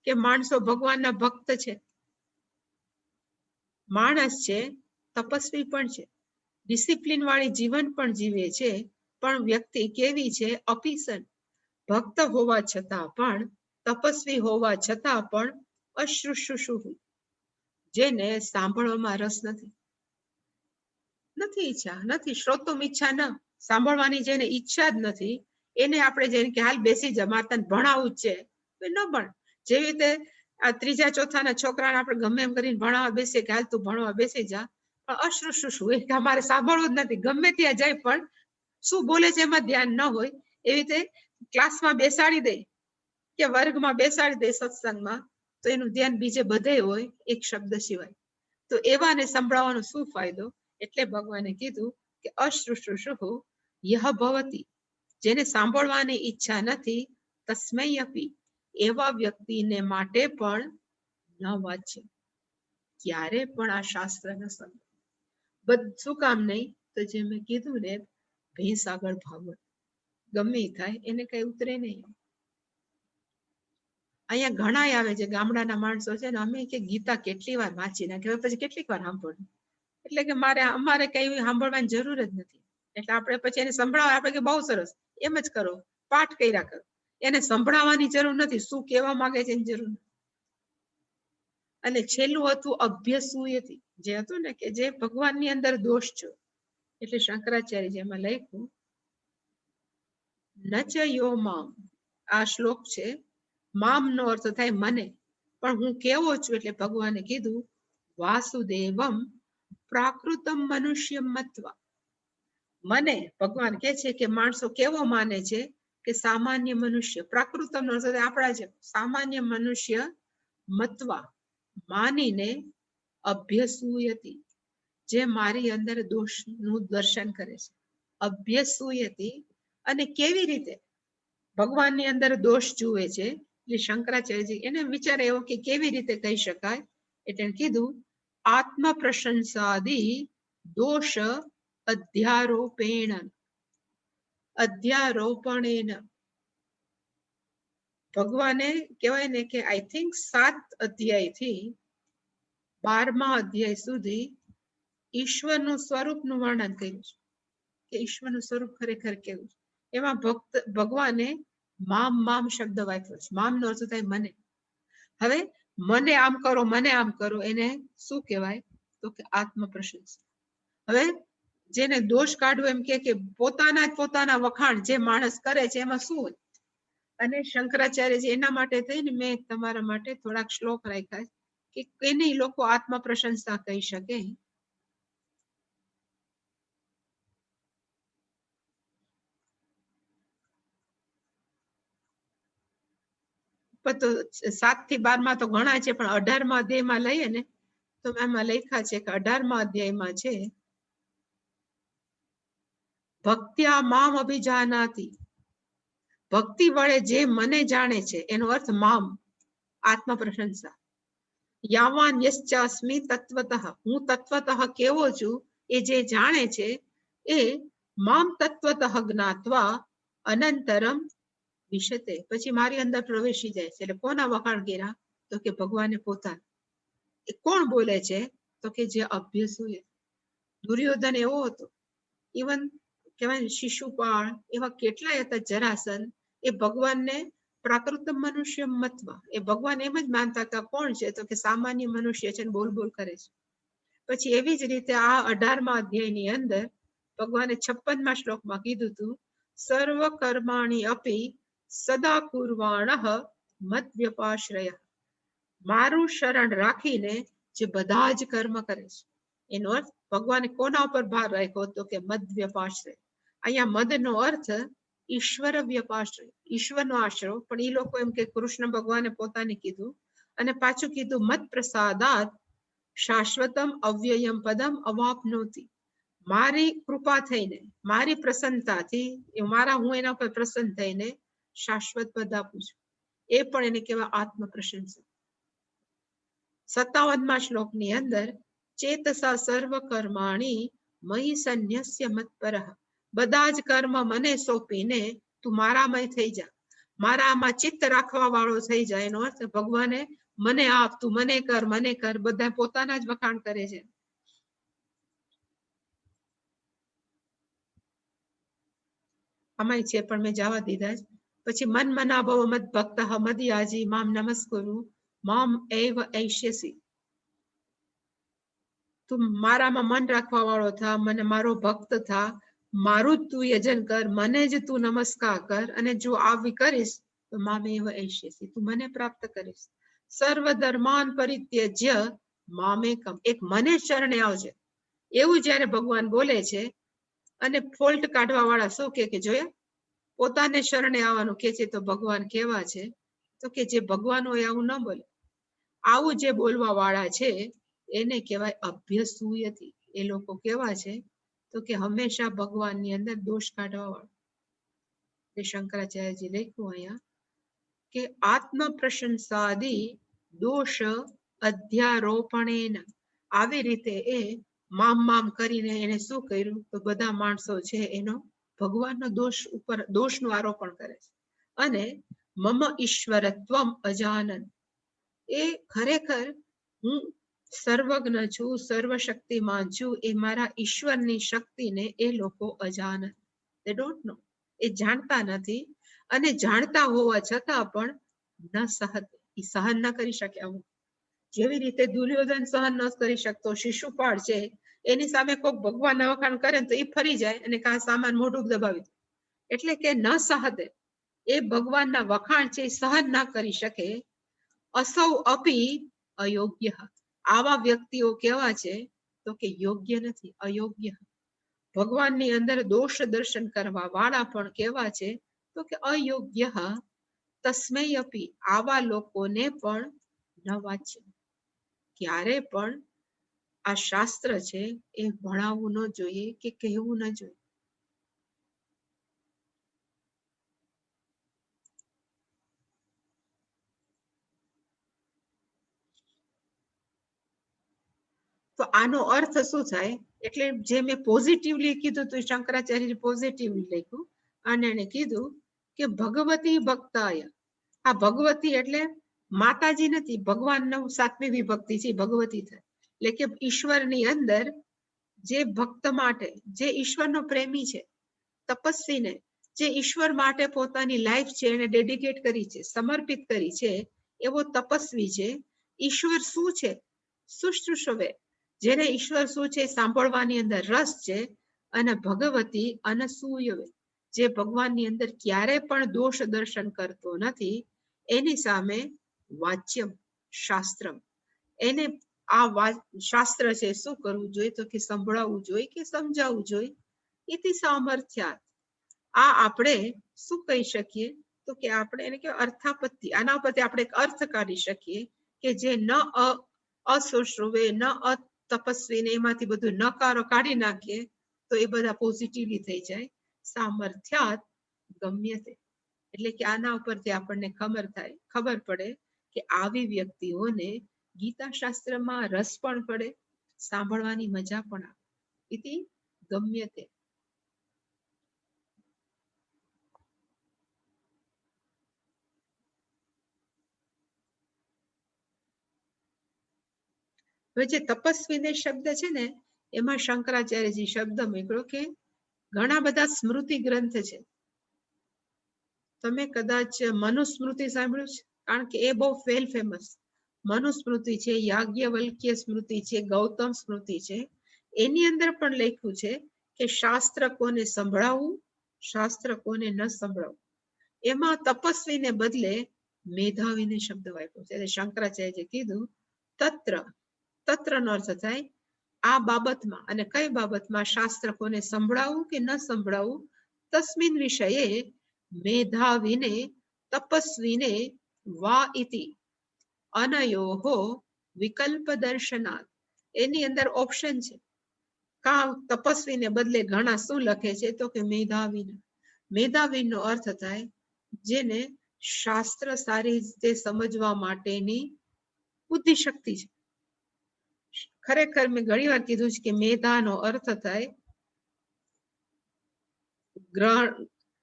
કે માણસો ભગવાનના ભક્ત છે, માણસ છે, તપસ્વી પણ છે, ડિસિપ્લિન વાળી જીવન પણ જીવે છે, પણ વ્યક્તિ કેવી છે, અપીસન, ભક્ત હોવા છતાં પણ, તપસ્વી હોવા છતાં પણ અશ્રુશુષુ, જેને સાંભળવામાં રસ નથી, ઈચ્છા નથી, શ્રોતુમ ઈચ્છા ન, સાંભળવાની જેને ઈચ્છા જ નથી, એને આપણે જેને કે હાલ બેસી જા, મારે તને ભણાવવું જ છે, ન ભણ. જેવી રીતે આ ત્રીજા ચોથાના છોકરાને આપણે ગમે એમ કરીને ભણાવવા બેસીએ કે હાલ તું ભણવા બેસી જા, પણ અશ્રુશુષુ, એ અમારે સાંભળવું જ નથી, ગમે ત્યાં જાય પણ શું બોલે છે એમાં ધ્યાન ન હોય. એવી રીતે ક્લાસમાં બેસાડી દે કે વર્ગમાં બેસાડી દે સત્સંગમાં, તો એનું ધ્યાન બીજે બધે હોય, એક શબ્દ સિવાય. તો એવાને સંભળાવવાનો શું ફાયદો? એટલે ભગવાને કીધું કે અશ્રુશુષુ યહ ભવતી, જેને સાંભળવાની ઈચ્છા નથી, તસ્મૈ અપી, એવા વ્યક્તિને માટે પણ ન વાંચે, ક્યારે પણ આ શાસ્ત્ર ન સમજ. બધું કામ નહીં, તો જે મેં કીધું ને, ભેંસ આગળ ભાગવત, ગમે થાય એને કઈ ઉતરે નહીં. અહીંયા ઘણા આવે છે ગામડાના માણસો છે ને, અમે કે ગીતા કેટલી વાર વાંચી નાખી, પછી કેટલીક વાર સાંભળ્યું, એટલે કે અમારે કઈ સાંભળવાની જરૂર જ નથી. એટલે આપણે પછી એને સંભળાવે, આપણે કે બહુ સરસ, એમ જ કરો, પાઠ કર્યા કરો, એને સંભળાવવાની જરૂર નથી, શું કહેવા માંગે છે એની જરૂર નથી. અને છેલ્લું હતું અભ્યસુયથી, જે હતું ને કે જે ભગવાનની અંદર દોષ છે, એટલે શંકરાચાર્ય જેમાં લખ્યું નચ યો મામ, આ શ્લોક છે, મામ નો અર્થ થાય મને, પણ હું કેવો છું, એટલે ભગવાને કીધું વાસુદેવમ પ્રાકૃતમ મનુષ્ય મત્વા, મને ભગવાન કે છે કે માણસો કેવો માને છે, કે સામાન્ય મનુષ્ય, પ્રાકૃતમ નો અર્થ આપણા જેમ, સામાન્ય મનુષ્ય મત્વા, માનીને, અભ્યસુયતી, જે મારી અંદર દોષનું દર્શન કરે છે, અભ્યસુયતી, અને કેવી રીતે ભગવાનની અંદર દોષ જુએ છે, એટલે શંકરાચાર્યજી એને વિચાર એવો કે કેવી રીતે કહી શકાય, એટલે કીધું આત્મ પ્રશંસાદી દોષ અધ્યારોપેણ, અધ્યારોપણેન, ભગવાને કહેવાય ને કે આઈ થિંક 7 અધ્યાયથી 12મા અધ્યાય સુધી ઈશ્વરનું સ્વરૂપનું વર્ણન કર્યું છે, કે ઈશ્વરનું સ્વરૂપ ખરેખર કેવું છે. એમાં ભગવાને મામ મામ શબ્દ વાપર્યો છે, મામ નો અર્થ થાય મને. હવે મને આમ કરો, મને આમ કરો, એને શું કહેવાય, તો કે આત્મ પ્રશંસા. હવે જેને દોષ કાઢવો એમ કે પોતાના વખાણ જે માણસ કરે છે એમાં શું હોય, અને શંકરાચાર્યજી એના માટે થઈને મેં તમારા માટે થોડાક શ્લોક રાખ્યા કે એને લોકો આત્મ પ્રશંસા કહી શકે. તો 7 થી 12 તો ઘણા છે, પણ 18મા અધ્યાયમાં લઈએ ને તો એમાં લખ્યા છે કે 18મા અધ્યાયમાં છે ભક્ત્યા મામ અભિજાનાતિ, ભક્તિ વડે જે મને જાણે છે, એનો અર્થ મામ, આત્મ પ્રશંસા. યાવાન યશ્ચાસ્મિ તત્વતઃ, હું તત્વતઃ કેવો છું એ જે જાણે છે, એ મામ તત્વતઃ જ્ઞાત્વા અનંતરમ વિશતે, પછી મારી અંદર પ્રવેશી જાય છે. એટલે કોના વખાણ કર્યા, તો કે ભગવાને પોતાના. એ કોણ બોલે છે, તો કે જે અભ્યસુ. દુર્યોધન એવો હતો, ઇવન કહેવાય શિશુપાળ, એવા કેટલાય હતા, જરાસન, એ ભગવાનને પ્રાકૃત મનુષ્ય મતવા, એ ભગવાન એમ જ માનતા હતા કોણ છે, તો કે સામાન્ય મનુષ્ય છે, બોલ બોલ કરે છે. પછી એવી જ રીતે આ 18મા અધ્યાયની અંદર ભગવાને 56મા શ્લોકમાં કીધું હતું સર્વ કર્માણી અપી સદા કુર્વાણઃ મદ્વ્યપાશ્રય, મારું શરણ રાખીને જે બધા જ કર્મ કરે છે, એનો અર્થ ભગવાને કોના ઉપર ભાર રાખ્યો, તો કે મદ્વ્યપાશ્રય. અહીંયા મદનો અર્થ ઈશ્વર વ્યપાશ્રય, ઈશ્વરનો આશરો, પણ એ લોકો એમ કે કૃષ્ણ ભગવાને પોતાને કીધું, અને પાછું કીધું મત પ્રસાદાત શાશ્વતમ અવ્યયમ પદમ અવાપનોતી, મારી કૃપા થઈને, મારી પ્રસન્નતાથી, હું એના પર પ્રસન્ન થઈને શાશ્વત પદ આપું છું. એ પણ એને કહેવાય આત્મ પ્રશંસા. 57મા શ્લોકની અંદર ચેતસા સર્વ કર્માણી મયી સંન્યસ્ય મત્પરઃ. બધા જ કર્મ મને સોંપીને તું મારામય થઈ જા, મારામાં ચિત્ત રાખવા વાળો થઈ જાય. એનો અર્થ ભગવાને મને આપ, તું મને કર, બધા પોતાના જ વખાણ કરે છે. આમાંય છે પણ મેં જવા દીધા જ. પછી મન મના ભવ મદ ભક્ત મદયાજી મામ નમસ્કુરુ મામ એવ ઐષ્યસી. તું મારામાં મન રાખવા વાળો થા, મને મારો ભક્ત થા, મારું જ તું યજન કર, મને જ તું નમસ્કાર કર, અને જો આવી કરીશ તો મામ એવ ઐષ્યસી, તું મને પ્રાપ્ત કરીશ. સર્વ ધર્માન પરિત્યજ્ય મામેકમ, એક મને શરણે આવજે. એવું જયારે ભગવાન બોલે છે અને ફોલ્ટ કાઢવા વાળા શું કે જોયા, પોતાને શરણે આવવાનું કે છે. તો ભગવાન કેવા છે તો કે જે ભગવાન હોય આવું ન બોલે. આવું જે બોલવા વાળા છે એને કહેવાય અભ્યસૂયતિ. એ લોકો કેવા છે તો કે હંમેશા ભગવાનની અંદર દોષ કાઢવા વાળા. શંકરાચાર્યજી લખ્યું અહીંયા કે આત્મ પ્રશંસાદી દોષ અધ્યારોપણેન. આવી રીતે એ મામ કરીને એને શું કર્યું તો બધા માણસો છે એનો ભગવાનનો દોષનું આરોપણ કરે છે. અને મમ ઈશ્વરત્વમ અજાનન, એ ખરેખર હું સર્વજ્ઞ છું, સર્વશક્તિમાન છું, એ મારા ઈશ્વરની શક્તિને એ લોકો અજાનન, they don't know, એ જાણતા નથી. અને જાણતા હોવા છતાં પણ ન સહત, એ સહન ન કરી શકે. અમુક જેવી રીતે દુર્યોધન સહન ન કરી શકતો, શિશુપાળ છે એની સામે કોઈક ભગવાનના વખાણ કરે તો એ ફરી જાય અને કા સામાન મોઢું દબાવી દે. એટલે કે ન સહદે, એ ભગવાનના વખાણ છે સહન ના કરી શકે. અસૌ અપી અયોગ્ય, આવા વ્યક્તિઓ કેવા છે તો કે યોગ્ય નથી, અયોગ્ય. ભગવાનની અંદર દોષ દર્શન કરવા વાળા પણ કેવા છે તો કે અયોગ્ય. તસ્મૈ અપી, આવા લોકોને પણ ન વાંચે. ક્યારે પણ આ શાસ્ત્ર છે એ ભણાવવું ન જોઈએ કે કહેવું ન જોઈએ. તો આનો અર્થ શું થાય? એટલે જે મેં પોઝિટિવલી કીધું તો શંકરાચાર્ય પોઝિટિવલી લખ્યું, અને એને કીધું કે ભગવતી ભક્તાય. આ ભગવતી એટલે માતાજી નથી, ભગવાનનો સાતમી વિભક્તિ છે ભગવતી થાય. એટલે કે ઈશ્વરની અંદર જે ભક્ત માટે, જે ઈશ્વરનો પ્રેમી છે, તપસ્વીને, જે ઈશ્વર માટે પોતાની લાઈફ છે એને ડેડિકેટ કરી છે, સમર્પિત કરી છે, એવો તપસ્વી છે. ઈશ્વર શું છે? શુશ્રુષવે, જેને ઈશ્વર શું છે સાંભળવાની અંદર રસ છે. અને ભગવતી અનસૂયવે, જે ભગવાનની અંદર ક્યારે પણ દોષ દર્શન કરતો નથી, એની સામે વાચ્યમ શાસ્ત્રમ, એને આ શાસ્ત્ર છે શું કરવું જોઈએ તો કે સંભળાવવું જોઈએ કે સમજાવવું જોઈએ. ઇતિ સામર્થ્યાત, આ આપણે શું કહી શકીએ તો કે આપણે એને કે અર્થાપત્તિ, આના પરથી આપણે એક અર્થ કાઢી શકીએ કે જે ન અશુશ્રુવે, ન તપસ્વી ને એમાંથી બધું નકારો કાઢી નાખીએ તો એ બધા પોઝિટિવલી થઈ જાય. સામર્થ્યાત ગમ્યતે, એટલે કે આના ઉપરથી આપણને ખબર પડે કે આવી વ્યક્તિઓને ગીતા શાસ્ત્રમાં રસ પણ પડે, સાંભળવાની મજા પણ આવે. ઇતિ ગમ્યતે. હવે જે તપસ્વીને શબ્દ છે ને એમાં શંકરાચાર્યજી શબ્દ મૂક્યો કે ઘણા બધા સ્મૃતિ ગ્રંથ છે. તમે કદાચ મનુસ્મૃતિ સાંભળ્યું છે, કારણ કે એ બહુ ફેમસ. મનુસ્મૃતિ છે, યાજ્ઞવલ્ક્ય સ્મૃતિ છે, ગૌતમ સ્મૃતિ છે. એની અંદર પણ લખ્યું છે કે શાસ્ત્ર કોને સંભળાવવું, શાસ્ત્ર કોને ન સંભળાવવું. એમાં તપસ્વીને બદલે મેધાવીને શબ્દ વાપર્યો છે. એટલે શંકરાચાર્યએ કીધું તત્ર, તત્રનો અર્થ થાય આ બાબતમાં. અને કઈ બાબતમાં? શાસ્ત્ર કોને સંભળાવવું કે ન સંભળાવવું. તસ્મિન વિષયે મેધાવીને તપસ્વીને વા ઇતિ અનયોહો વિકલ્પ દર્શનાત, એની અંદર ઓપ્શન છે. કા તપસ્વીને બદલે ઘણા શું લખે છે તો કે મેધાવીને. મેધાવીનો અર્થ થાય જેને શાસ્ત્ર સારી રીતે સમજવા માટેની બુદ્ધિ શક્તિ છે. ખરેખર મેં ઘણી વાર કીધું છે કે મેધાનો અર્થ થાય ગ્રહણ,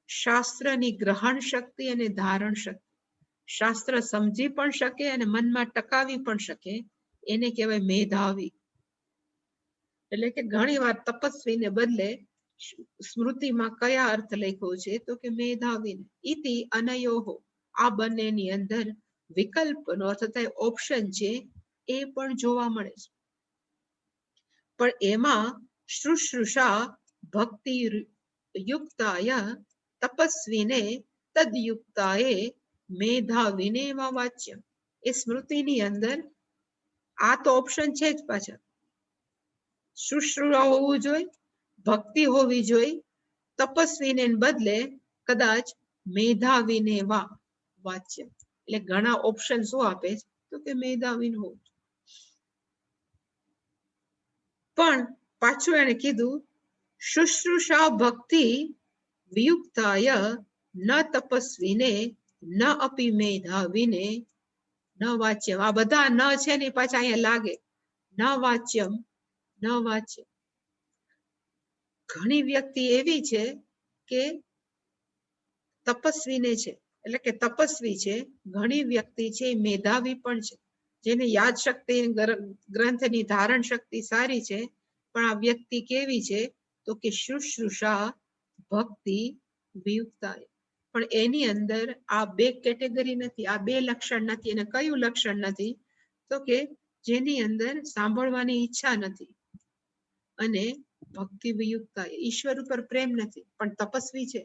શાસ્ત્રની ગ્રહણ શક્તિ અને ધારણ શક્તિ. શાસ્ત્ર સમજી પણ શકે અને મનમાં ટકાવી પણ શકે, એને કહેવાય મેધાવી. એટલે કે ઘણી વાર તપસ્વીને બદલે સ્મૃતિમાં કયા અર્થ લખ્યો છે તો કે મેધાવી. ઇતિ અનયોહો, આ બંનેની અંદર વિકલ્પનો અર્થ થાય ઓપ્શન છે એ પણ જોવા મળે છે. પણ એમાં શુશ્રુષા ભક્તિ યુક્તાય તપસ્વીને તદયુક્તાએ મેધાવીને વાચ્ય. એ સ્મૃતિની અંદર આ તો ઓપ્શન છે જ પાછળ. શુશ્રુષા હોવું જોઈએ, ભક્તિ હોવી જોઈએ, તપસ્વીને બદલે કદાચ મેધાવીને વાચ્ય. એટલે ઘણા ઓપ્શન શું આપે છે તો કે મેધાવીને હોવું. પણ પાછું એને કીધું શુશ્રુષા ભક્તિ વિયુક્તાય ન તપસ્વીને ન અપી મેધાવીને ન વાચ્યમ. આ બધા ન છે ને પાછા અહીંયા લાગે. ન વાચ્યમ, ન વાચ્ય. ઘણી વ્યક્તિ એવી છે કે તપસ્વીને છે, એટલે કે તપસ્વી છે, ઘણી વ્યક્તિ છે મેધાવી પણ છે, જેને યાદ શક્તિ ગ્રંથની ધારણ શક્તિ સારી છે, પણ આ વ્યક્તિ કેવી છે તો કે શુશ્રુષા ભક્તિ વિયુક્તા. પણ એની અંદર આ બે કેટેગરી નથી, આ બે લક્ષણ નથી. અને કયું લક્ષણ નથી તો કે જેની અંદર સાંભળવાની ઈચ્છા નથી અને ભક્તિ વિયુક્તા, ઈશ્વર ઉપર પ્રેમ નથી પણ તપસ્વી છે.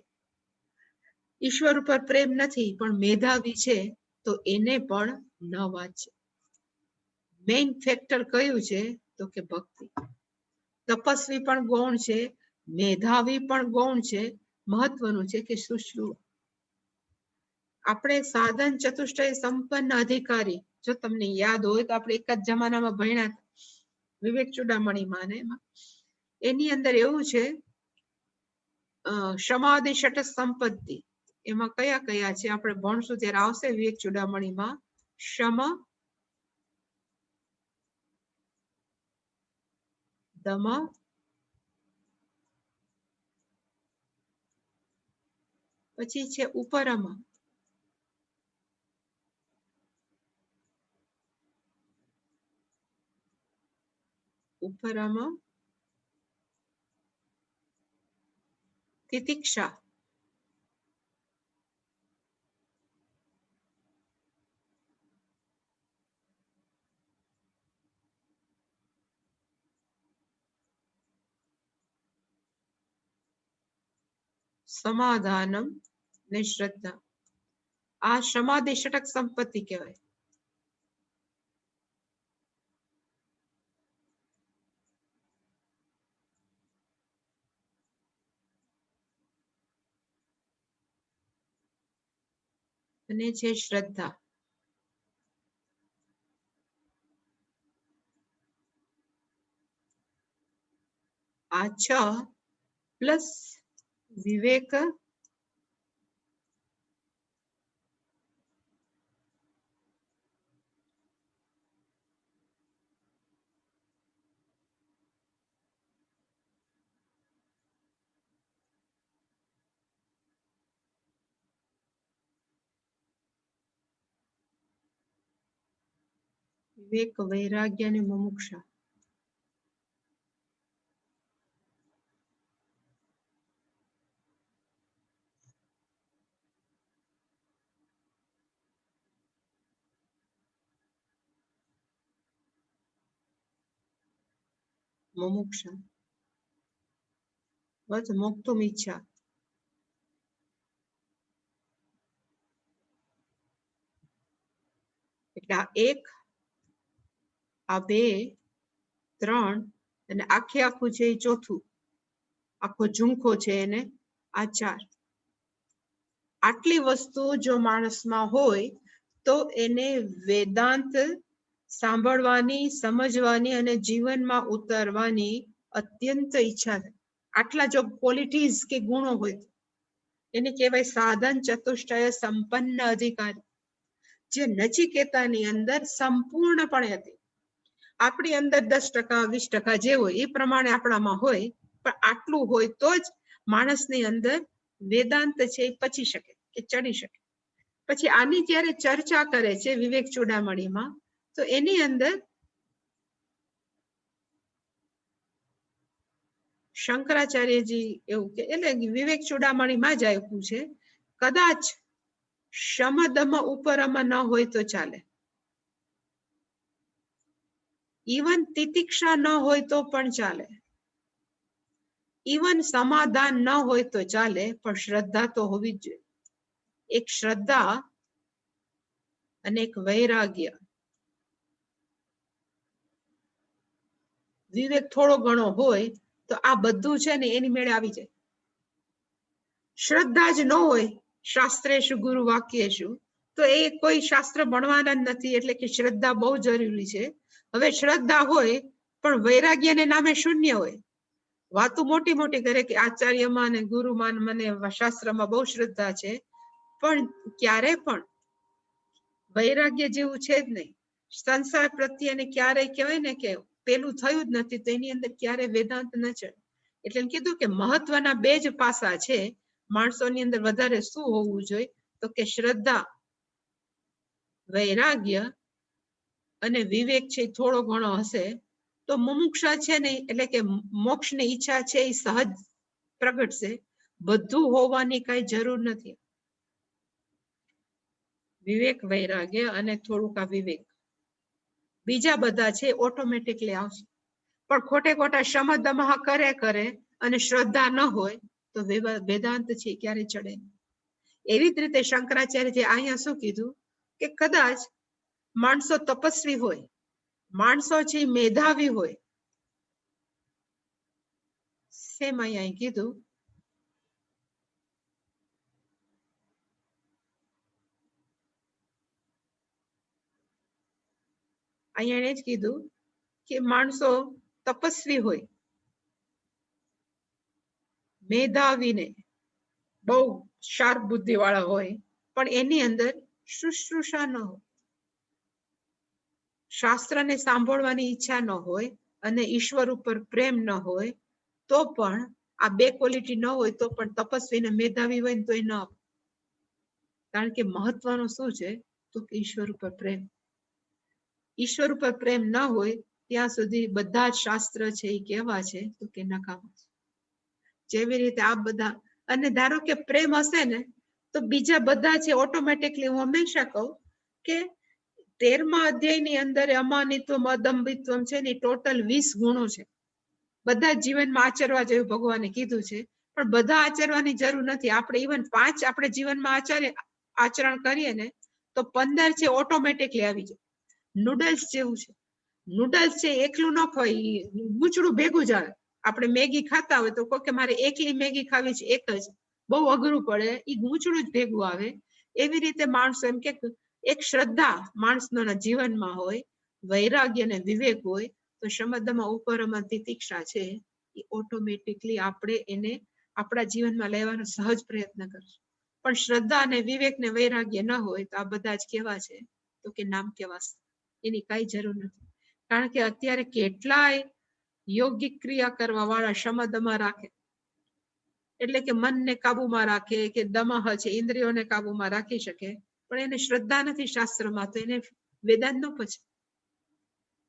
ઈશ્વર ઉપર પ્રેમ નથી પણ મેધાવી છે, તો એને પણ ન વાંચે. મેઇન ફેક્ટર કયું છે તો કે ભક્તિ. તપસ્વી પણ ગૌણ છે, મેધાવી પણ ગૌણ છે. મહત્વનું છે કે શુશ્રુ. આપણે સાધન ચતુષ્ટય સંપન્ન અધિકારી, જો તમને યાદ હોય તો આપણે એક જ જમાનામાં ભણ્યા વિવેક ચૂડામણીમાં, એની અંદર એવું છે સમાધિ ષટક સંપત્તિ. એમાં કયા કયા છે આપણે ભણશું ત્યારે આવશે વિવેક ચૂડામણીમાં. શમ, દમ, પછી છે ઉપરમ, ઉપરમ, તિતિક્ષા, સમાધાનમ ને શ્રદ્ધા. આ સમાધિ ષટક સંપત્તિ કહેવાય. અને છે શ્રદ્ધા. આ 6 પ્લસ વિવેક વિવેક, વૈરાગ્ય અને મુમુક્ષા. મુમુક્ષા બસ મોક્ષમ ઈચ્છા. એટલે આ 1, આ 2, 3 અને આખું છે એ ચોથું, આખો ઝુમખો છે એને આ 4. આટલી વસ્તુ જો માણસમાં હોય તો એને વેદાંત સાંભળવાની, સમજવાની અને જીવનમાં ઉતારવાની અત્યંત ઈચ્છા થાય. આટલા જો ક્વોલિટીઝ કે ગુણો હોય એને કહેવાય સાધન ચતુષ્ટય સંપન્ન અધિકારી, જે નચિકેતાની અંદર સંપૂર્ણપણે હતી. આપણી અંદર 10%, 20% જે હોય એ પ્રમાણે આપણામાં હોય, પણ આટલું હોય તો જ માણસની અંદર વેદાંત છે એ પચી શકે કે ચડી શકે. પછી આની જ્યારે ચર્ચા કરે છે વિવેક ચૂડામણીમાં, તો એની અંદર શંકરાચાર્યજી એવું કે, એટલે વિવેક ચૂડામણીમાં જ આપ્યું છે, કદાચ શમદમ ઉપરમાં ન હોય તો ચાલે, ઇવન તિતિક્ષા ન હોય તો પણ ચાલે, ઇવન સમાધાન ન હોય તો ચાલે, પણ શ્રદ્ધા તો હોવી જ જોઈએ. એક શ્રદ્ધા અને એક વૈરાગ્ય, વિવેક થોડો ઘણો હોય તો આ બધું છે ને એની મેળે આવી જાય. શ્રદ્ધા જ ન હોય, શાસ્ત્રેષુ ગુરુ વાક્યેષુ, તો એ કોઈ શાસ્ત્ર ભણવાના જ નથી, એટલે કે શ્રદ્ધા બહુ જરૂરી છે. હવે શ્રદ્ધા હોય પણ વૈરાગ્યને નામે શૂન્ય હોય, વાતો મોટી મોટી કરે કે આચાર્યમાં અને ગુરુમાં મને શાસ્ત્રમાં બહુ શ્રદ્ધા છે, પણ ક્યારે પણ વૈરાગ્ય જેવું છે જ નહીં. સંસાર પ્રત્યેને ક્યારેય કહેવાય ને કે પેલું થયું જ નથી, તો એની અંદર ક્યારે વેદાંત ન ચડે. એટલે કીધું કે મહત્વના બે જ પાસા છે માણસોની અંદર. વધારે શું હોવું જોઈએ? તો કે શ્રદ્ધા, વૈરાગ્ય અને વિવેક છે થોડો ઘણો હશે તો મુમુક્ષા છે ને, એટલે કે મોક્ષની ઈચ્છા છે એ સહજ પ્રગટશે. બધું હોવાની કઈ જરૂર નથી. વિવેક, વૈરાગ્ય અને થોડુંક આ વિવેક, બીજા બધા છે ઓટોમેટિકલી આવશે. પણ ખોટે ખોટા શમદમહ કરે અને શ્રદ્ધા ન હોય તો વેદાંત છે ક્યારે ચડે. એવી જ રીતે શંકરાચાર્ય અહીંયા શું કીધું કે કદાચ માણસો તપસ્વી હોય, માણસો છે મેધાવી હોય, સેમ અહીંયા કીધું અહીંયા એને જ કીધું કે માણસો તપસ્વી હોય, મેધાવીને બહુ શાર્પ બુદ્ધિ વાળા હોય, પણ એની અંદર શુશ્રુષા ન હોય, શાસ્ત્રને સાંભળવાની ઈચ્છા ન હોય અને ઈશ્વર ઉપર પ્રેમ ન હોય, તો પણ આ બે ક્વોલિટી ન હોય તો પણ તપસ્વી ને મેધાવી હોય ને તો એ ન આવે. કારણ કે મહત્વનું શું છે તો કે ઈશ્વર ઉપર પ્રેમ. ઈશ્વર ઉપર પ્રેમ ન હોય ત્યાં સુધી બધા જ શાસ્ત્ર છે એ કેવા છે તો કે નકામા છે. જેવી રીતે આ બધા, અને ધારો કે પ્રેમ હશે ને તો બીજા બધા છે ઓટોમેટિકલી, હું હંમેશા કહું કે 13મા અધ્યાયની અંદર અમાનિત્વમ, અદંભિત્વમ છે ને ટોટલ 20 ગુણો છે. બધા જીવનમાં આચરવા જેવું ભગવાને કીધું છે, પણ બધા આચરવાની જરૂર નથી. આપણે ઇવન 5 આપણે જીવનમાં આચરણ કરીએ ને તો 15 છે ઓટોમેટિકલી આવી જાય. નૂડલ્સ જેવું છે. નૂડલ્સ છે એકલું ન ખવાય, ગૂંચળું ભેગું જ આવે. આપણે મેગી ખાતા હોય તો કહો કે મારે એકલી મેગી ખાવી છે, એક જ, બહુ અઘરું પડે, એ ગૂંચળું જ ભેગું આવે. એવી રીતે માણસો એમ કે એક શ્રદ્ધા માણસના જીવનમાં હોય, વૈરાગ્ય અને વિવેક હોય, તો શમદમાં ઉપરમાં તિતિક્ષા છે એ ઓટોમેટિકલી આપણે એને આપણા જીવનમાં લેવાનો સહજ પ્રયત્ન કરશું. પણ શ્રદ્ધા અને વિવેક ને વૈરાગ્ય ન હોય તો આ બધા જ કેવા છે તો કે નામ કેવા, એની કઈ જરૂર નથી. કારણ કે અત્યારે કેટલાય યોગિક ક્રિયા કરવા વાળા શમદમાં રાખે, એટલે કે મનને કાબુમાં રાખે કે દમહ છે ઇન્દ્રિયોને કાબુમાં રાખી શકે, પણ એને શ્રદ્ધા નથી શાસ્ત્રમાં, તો એને વેદાંત ન પચે.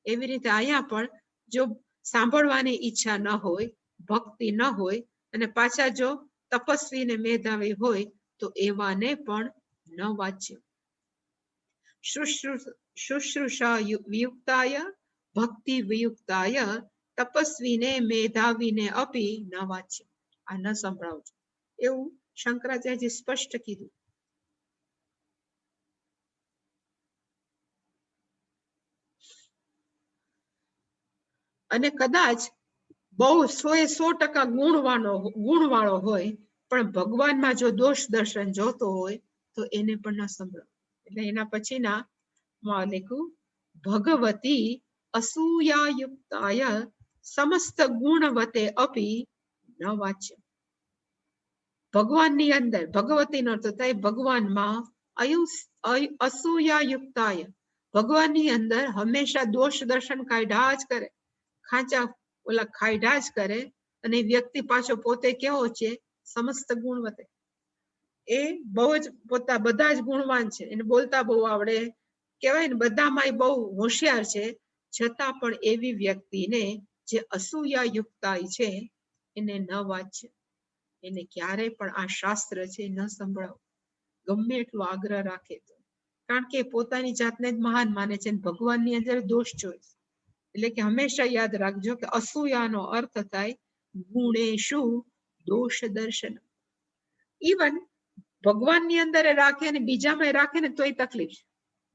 એવી રીતે અહીંયા પણ જો સાંભળવાની ઈચ્છા ન હોય, ભક્તિ ન હોય, અને પાછા જો તપસ્વી ને મેધાવી હોય તો એવાને પણ ન વાંચ્ય. શુશ્રુષા વિયુક્તાય, ભક્તિ વિયુક્તાય, તપસ્વીને મેધાવીને અપી ન વાંચ્ય. આ ન સંભળાવજો, એવું શંકરાચાર્યજી સ્પષ્ટ કીધું. અને કદાચ બહુ 100% ગુણવાળો હોય, પણ ભગવાનમાં જો દોષ દર્શન જોતો હોય તો એને પણ ન સંભળાવ. એટલે એના પછીના લખ્યું ભગવતી અસૂયાયુક્તાય સમસ્ત ગુણવતે અપી ન વાચ્ય. ભગવાનની અંદર, ભગવતીનો અર્થ થાય ભગવાનમાં અસૂયાયુક્તાય, ભગવાનની અંદર હંમેશા દોષ દર્શન કાઢ્યા જ કરે, ખાંચા ઓલા કાઢ્યા જ કરે, અને વ્યક્તિ પાછો પોતે કેવો છે, સમસ્ત ગુણવતે. એ બહુ જ બધા જ ગુણવાન છે, એને બોલતા બહુ આવડે, કહેવાય ને બધામાં એ બહુ હોશિયાર છે, છતાં પણ એવી વ્યક્તિને જે અસૂયા યુક્તાય છે એને ન વાંચે, એને ક્યારેય પણ આ શાસ્ત્ર છે ન સંભળાવો, ગમે એટલો આગ્રહ રાખે તો. કારણ કે પોતાની જાતને જ મહાન માને છે, ભગવાનની અંદર દોષ જોઈ. એટલે કે હંમેશા યાદ રાખજો કે અસૂયાનો અર્થ થાય ગુણેશુ દોષ દર્શન. ઇવન ભગવાનની અંદર રાખે અને બીજામાં રાખે ને તોય તકલીફ.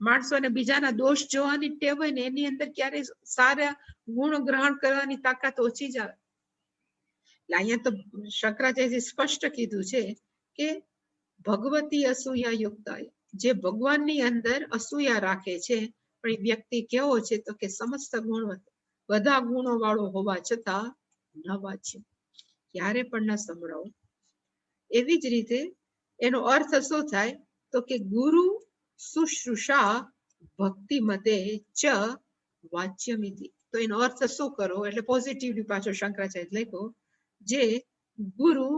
માણસોને બીજાના દોષ જોવાની ટેવ હોય ને એની અંદર ક્યારેય સારા ગુણ ગ્રહણ કરવાની તાકાત ઓછી જ આવે. એટલે અહીંયા તો શંકરાચાર્ય સ્પષ્ટ કીધું છે કે ભગવતી અસૂયા યુક્તાય, જે ભગવાનની અંદર અસૂયા રાખે છે, પણ એ વ્યક્તિ કેવો છે તો કે સમસ્ત ગુણવત, બધા ગુણો વાળો હોવા છતાં ન વાંચે, ક્યારે પણ ન સંભળાવો. એવી જ રીતે એનો અર્થ શું થાય તો કે ગુરુ શુશ્રુષા ભક્તિ મતે ચ વાચ્યમિતિ. તો એનો અર્થ શું કરો, એટલે પોઝિટિવલી પાછો શંકરાચાર્ય લખ્યો, જે ગુરુ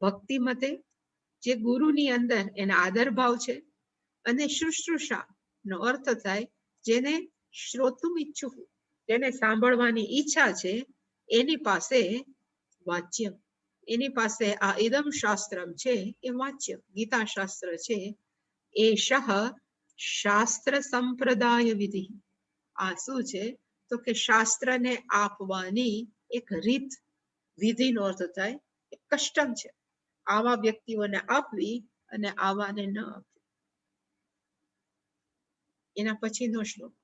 ભક્તિ મતે, જે ગુરુની અંદર એના આદર ભાવ છે, અને શુશ્રુષા નો અર્થ થાય જેને શ્રોતુમ ઈચ્છું, જેને સાંભળવાની ઈચ્છા છે, એની પાસે વાચ્ય, એની પાસે આ ઇદમ શાસ્ત્રમ છે એ વાચ્ય, ગીતા શાસ્ત્ર છે, એ શાસ્ત્ર સંપ્રદાય વિધિ. આ શું છે તો કે શાસ્ત્રને આપવાની એક રીત, વિધિનો અર્થ થાય કસ્ટમ છે, આવા વ્યક્તિઓને આપવી અને આવાને ન આપવી. એના પછીનો શ્લોક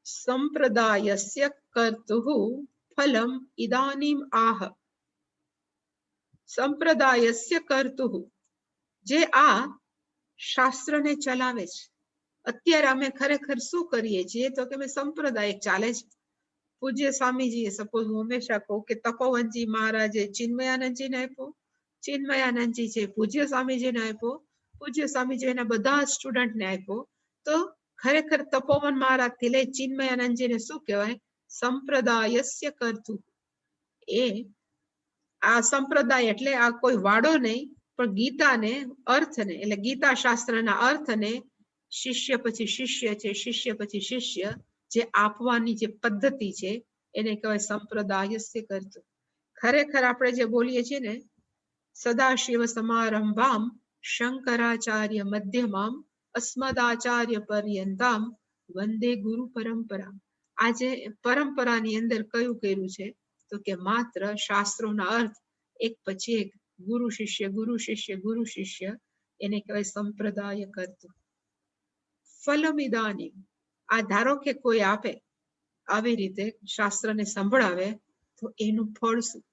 સંપ્રદાયસ્ય કર્તુઃ ફલમ ઇદાનીમ આહ. સંપ્રદાયસ્ય કર્તુઃ, જે આ શાસ્ત્રને ચલાવે છે. અત્યારે અમે ખરેખર શું કરીએ છીએ તો કે અમે સંપ્રદાય ચાલે છે. પૂજ્ય સ્વામીજીએ, સપોઝ હું હંમેશા કહું કે તપોવનજી મહારાજે ચિન્મયાનંદજીને આપ્યો, ચિન્મયાનંદજી છે પૂજ્ય સ્વામીજીને આપ્યો, પૂજ્ય સ્વામીજી એના બધા સ્ટુડન્ટને આપ્યો. તો ખરેખર તપોવન મહારાજ થી લઈ ચિન્મયાનંદજીને શું કહેવાય, સંપ્રદાયસ્ય કર્તુઃ. એ આ સંપ્રદાય એટલે આ કોઈ વાડો નહીં, પણ ગીતાને અર્થને, એટલે ગીતા શાસ્ત્રના અર્થને શિષ્ય પછી શિષ્ય છે, શિષ્ય પછી શિષ્ય જે આપવાની જે પદ્ધતિ છે એને કહેવાય સંપ્રદાયસ્ય કર્તુઃ. ખરેખર આપણે જે બોલીએ છીએ ને, સદાશિવ સમારંભામ શંકરાચાર્ય મધ્યમામ અસ્મદાચાર્ય પર્યંતામ વંદે ગુરુ પરંપરા. આજે પરંપરાની અંદર કયું કર્યું છે તો કે માત્ર શાસ્ત્રોના અર્થ એક પછી એક, ગુરુ શિષ્ય ગુરુ શિષ્ય ગુરુ શિષ્ય, એને કહેવાય સંપ્રદાય કર્તુઃ. ફલમિદાની, આ ધારો કે કોઈ આપે આવી રીતે શાસ્ત્રને સંભળાવે તો એનું ફળ શું?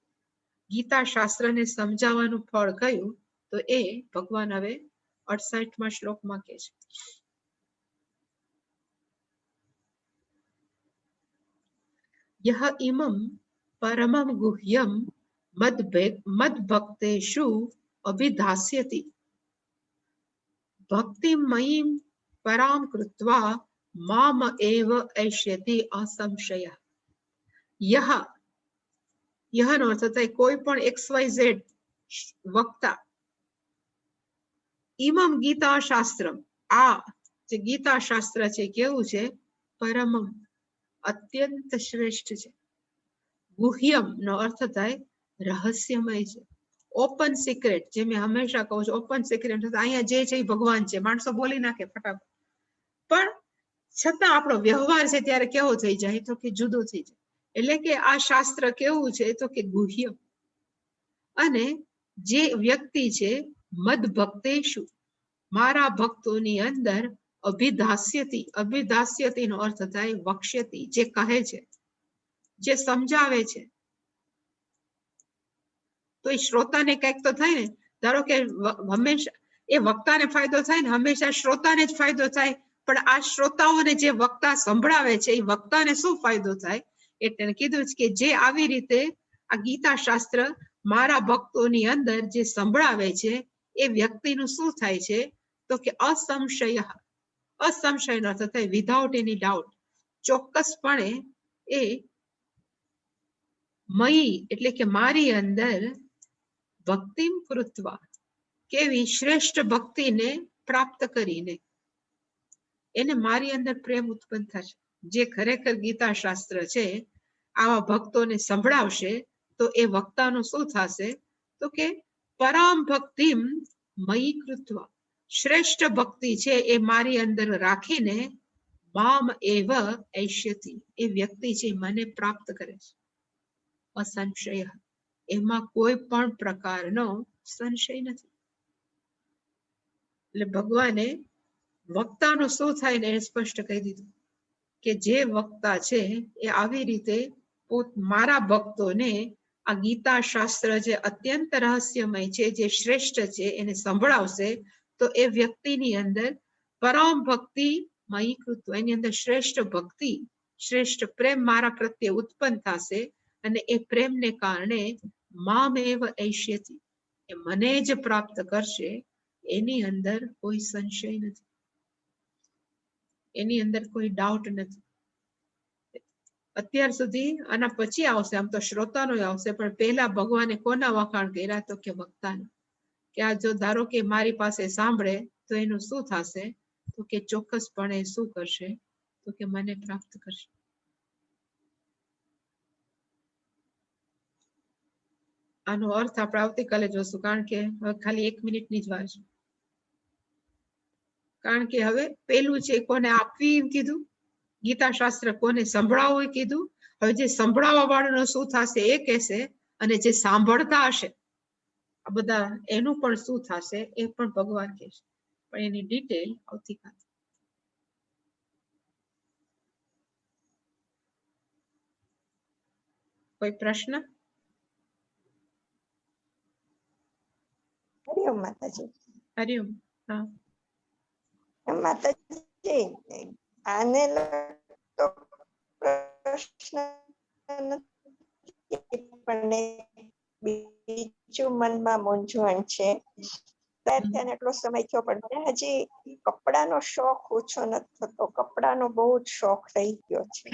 ગીતા શાસ્ત્રને સમજાવવાનું ફળ કયું તો એ ભગવાન હવે 68મા શ્લોકમાં કહે છે. યહ ઇમમ પરમમ ગુહ્યમ મદ્ભક્તેષુ અભિધાસ્યતિ ભક્તિમયીમ પરામ કૃત્વા મામ એવ એષ્યતિ અસંશય. યહ, યહનો અર્થ થાય કોઈ પણ XYZ વક્તા, ઇમમ ગીતા શાસ્ત્રમ, આ જે ગીતા શાસ્ત્ર છે કેવું છે, પરમમ, અત્યંત શ્રેષ્ઠ છે, ગુહ્યમ નો અર્થ થાય રહસ્યમય છે, ઓપન સિક્રેટ. જે મેં હંમેશા કહું છું, ઓપન સિક્રેટ અહીંયા જે છે એ ભગવાન છે, માણસો બોલી નાખે ફટાફટ, પણ છતાં આપણો વ્યવહાર છે ત્યારે કેવો થઈ જાય તો કે જુદો થઈ જાય. એટલે કે આ શાસ્ત્ર કેવું છે તો કે ગુહ્ય, અને જે વ્યક્તિ છે મદ ભક્તેષુ, મારા ભક્તોની અંદર અભિધાસ્યતિ, અભિધાસ્યતિ નો અર્થ થાય વક્ષ્યતિ, જે કહે છે, જે સમજાવે છે. તો એ શ્રોતાને કંઈક તો થાય ને, ધારો કે હંમેશા એ વક્તાને ફાયદો થાય ને, હંમેશા શ્રોતાને જ ફાયદો થાય, પણ આ શ્રોતાઓને જે વક્તા સંભળાવે છે એ વક્તાને શું ફાયદો થાય, એટલે કીધું છે કે જે આવી રીતે આ ગીતા શાસ્ત્ર મારા ભક્તોની અંદર જે સંભળાવે છે એ વ્યક્તિનું શું થાય છે તો કે અસંશય, અસંશયનો અર્થ થાય વિધાઉટ એની ડાઉટ, ચોક્કસપણે એ મયી એટલે કે મારી અંદર ભક્તિમ કૃત્વા, કેવી શ્રેષ્ઠ ભક્તિને પ્રાપ્ત કરીને એને મારી અંદર પ્રેમ ઉત્પન્ન થશે. જે ખરેખર ગીતા શાસ્ત્ર છે આવા ભક્તોને સંભળાવશે તો એ વક્તાનું શું થશે તો કે પરમ ભક્તિમ મયી કૃત્વા, શ્રેષ્ઠ ભક્તિ છે એ મારી અંદર રાખીને મામ એવ ઐષ્યતિ, એ વ્યક્તિ છે મને પ્રાપ્ત કરે છે. અસંશય, એમાં કોઈ પણ પ્રકારનો સંશય નથી. એટલે ભગવાને વક્તાનું શું થાય ને એ સ્પષ્ટ કહી દીધું કે જે વક્તા છે એ આવી રીતે મારા ભક્તોને આ ગીતા શાસ્ત્ર જે અત્યંત રહસ્યમય છે, જે શ્રેષ્ઠ છે એને સંભળાવશે તો એ વ્યક્તિની અંદર પરમ ભક્તિ મયી કૃત્વ, એની અંદર શ્રેષ્ઠ ભક્તિ, શ્રેષ્ઠ પ્રેમ મારા પ્રત્યે ઉત્પન્ન થશે અને એ પ્રેમને કારણે મામેવ ઐષ્યતિ, એ મને જ પ્રાપ્ત કરશે. એની અંદર કોઈ સંશય નથી, એની અંદર કોઈ ડાઉટ નથી. અત્યાર સુધી આના પછી આવશે, આમ તો શ્રોતાનો આવશે, પણ પહેલા ભગવાને કોના વખાણ કર્યા તો કે વક્તાના. કે આ જો ધારો કે મારી પાસે સાંભળે તો એનું શું થશે તો કે ચોક્કસપણે શું કરશે તો કે મને પ્રાપ્ત કરશે. આનો અર્થ આપણે આવતીકાલે જોશું, કારણ કે હવે ખાલી 1 મિનિટની જ વાર છે. કારણ કે હવે પેલું છે કોને આપવી કીધું, ગીતા શાસ્ત્ર કોને સંભળાવવું કીધું. હવે જે સંભળાવવા વાળાનો શું થશે એ કહેશે, અને જે સાંભળતા હશે આ બધા એનું પણ શું થશે એ પણ ભગવાન કહેશે, પણ એની ડિટેલ આવતીકાલે. કોઈ પ્રશ્ન? હરિઓમ માતાજી. હરિઓમ. હા માતાજી, આને તો પ્રશ્ન નથી, પણ બીજું મનમાં મૂંઝવણ છે. ત્યાં એટલો સમય થયો પણ મને હજી કપડાનો શોખ ઓછો નથી થતો. કપડાનો બહુ જ શોખ થઈ ગયો છે.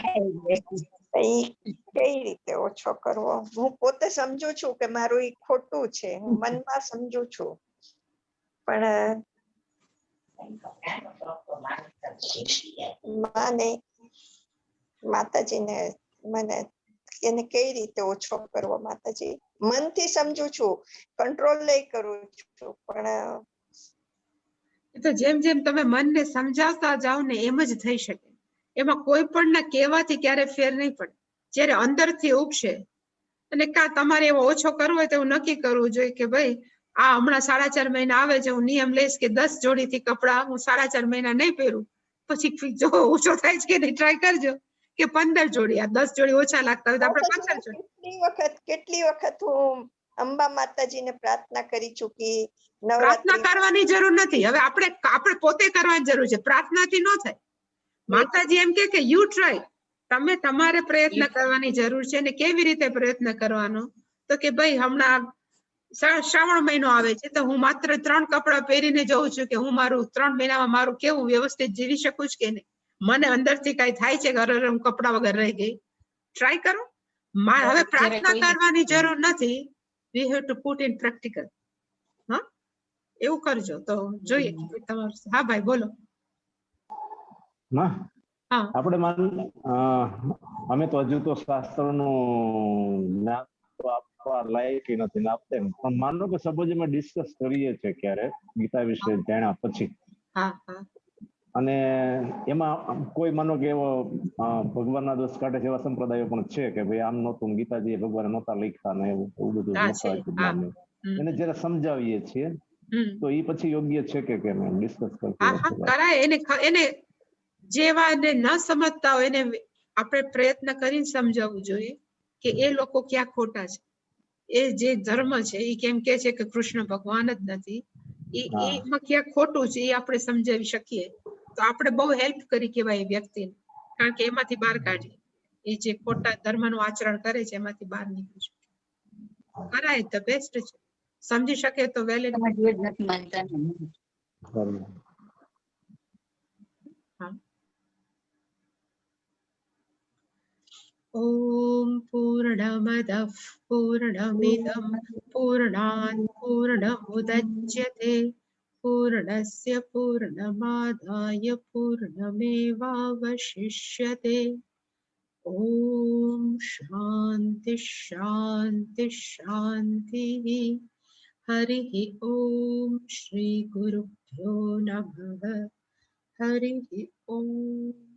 કઈ રીતે ઓછો કરવો? હું પોતે સમજુ છું કે મારું એ ખોટું છે, હું મનમાં સમજુ છું, પણ માતાજીને મને એને કઈ રીતે ઓછો કરવો? માતાજી, મનથી સમજુ છું, કંટ્રોલ નહીં કરું છું, પણ તો જેમ જેમ તમે મનને સમજાવતા જાઓ ને એમ જ થઈ શકે. એમાં કોઈ પણ ના કહેવાથી ક્યારે ફેર નહીં પડે. જ્યારે અંદરથી ઉપશે અને કા તમારે એવો ઓછો કરવો હોય તો એવું નક્કી કરવું જોઈએ કે ભાઈ આ હમણાં 4.5 મહિના આવે છે, હું નિયમ લઈશ કે 10 જોડીથી કપડા હું 4.5 મહિના નહીં પહેરું. પછી જો ઓછો થાય છે કે નહીં ટ્રાય કરજો કે 15 જોડી, આ 10 જોડી ઓછા લાગતા હોય તો આપણે 15 જોડી. કેટલી વખત હું અંબા માતાજીને પ્રાર્થના કરી ચૂકી. પ્રાર્થના કરવાની જરૂર નથી. હવે આપણે પોતે કરવાની જરૂર છે, પ્રાર્થનાથી ન થાય. માતાજી એમ કે યુ ટ્રાય, તમે તમારે પ્રયત્ન કરવાની જરૂર છે. ને કેવી રીતે પ્રયત્ન કરવાનો તો કે ભાઈ હમણાં શ્રાવણ મહિનો આવે છે તો હું માત્ર 3 કપડા પહેરીને જઉં છું કે હું મારું 3 મહિનામાં મારું કેવું વ્યવસ્થિત જીવી શકું છું કે નહીં. મને અંદરથી કઈ થાય છે કે અરે હું કપડા વગર રહી ગઈ. ટ્રાય કરો. હવે પ્રાર્થના કરવાની જરૂર નથી. We have to put in practical. હા, એવું કરજો તો જોઈએ તમારું. હા ભાઈ બોલો. આપણે અમે તો હજુ તો શાસ્ત્રનું જ્ઞાન આપવા લાયક નથી ને આપતે, પણ માનો કે સપોઝ અમે ડિસ્કસ કરીએ છીએ ક્યારે ગીતા વિશે જાણ્યા પછી, અને એમાં કોઈ માનો કે એવો ભગવાનના દોષ કાઢે છે એવા સંપ્રદાયો પણ છે કે ભાઈ આમ નહોતું, ગીતાજી ભગવાન નહોતા લખ્યા ને એવું બધું નહોતા. એને જયારે સમજાવીએ છીએ તો એ પછી યોગ્ય છે કે કેમ ડિસ્કસ કરાય. એને જેવાને ન સમજતા હોય એને આપણે પ્રયત્ન કરીને સમજાવવું જોઈએ કે એ લોકો ક્યાં ખોટા છે. એ જે ધર્મ છે એ કેમ કે છે કે કૃષ્ણ ભગવાન જ નથી, એમાં ક્યાં ખોટું છે એ આપણે સમજાવી શકીએ તો આપણે બહુ હેલ્પ કરી કેવાય એ વ્યક્તિને. કારણ કે એમાંથી બહાર કાઢીએ, એ જે ખોટા ધર્મનું આચરણ કરે છે એમાંથી બહાર નીકળી શકે. कराय तो बेस्ट छे, समझी शके तो वेल एंड समझ જ નથી માનતા ને. બરાબર. हाँ। ओम पूर्णमदः पूर्णमिदं पूर्णात् पूर्णमुदच्यते पूर्णस्य पूर्णमादाय पूर्णमेवावशिष्यते। ओम शांति शांति शांतिः। हरिः ओम श्री गुरुभ्यो नमः। हरिः ओम।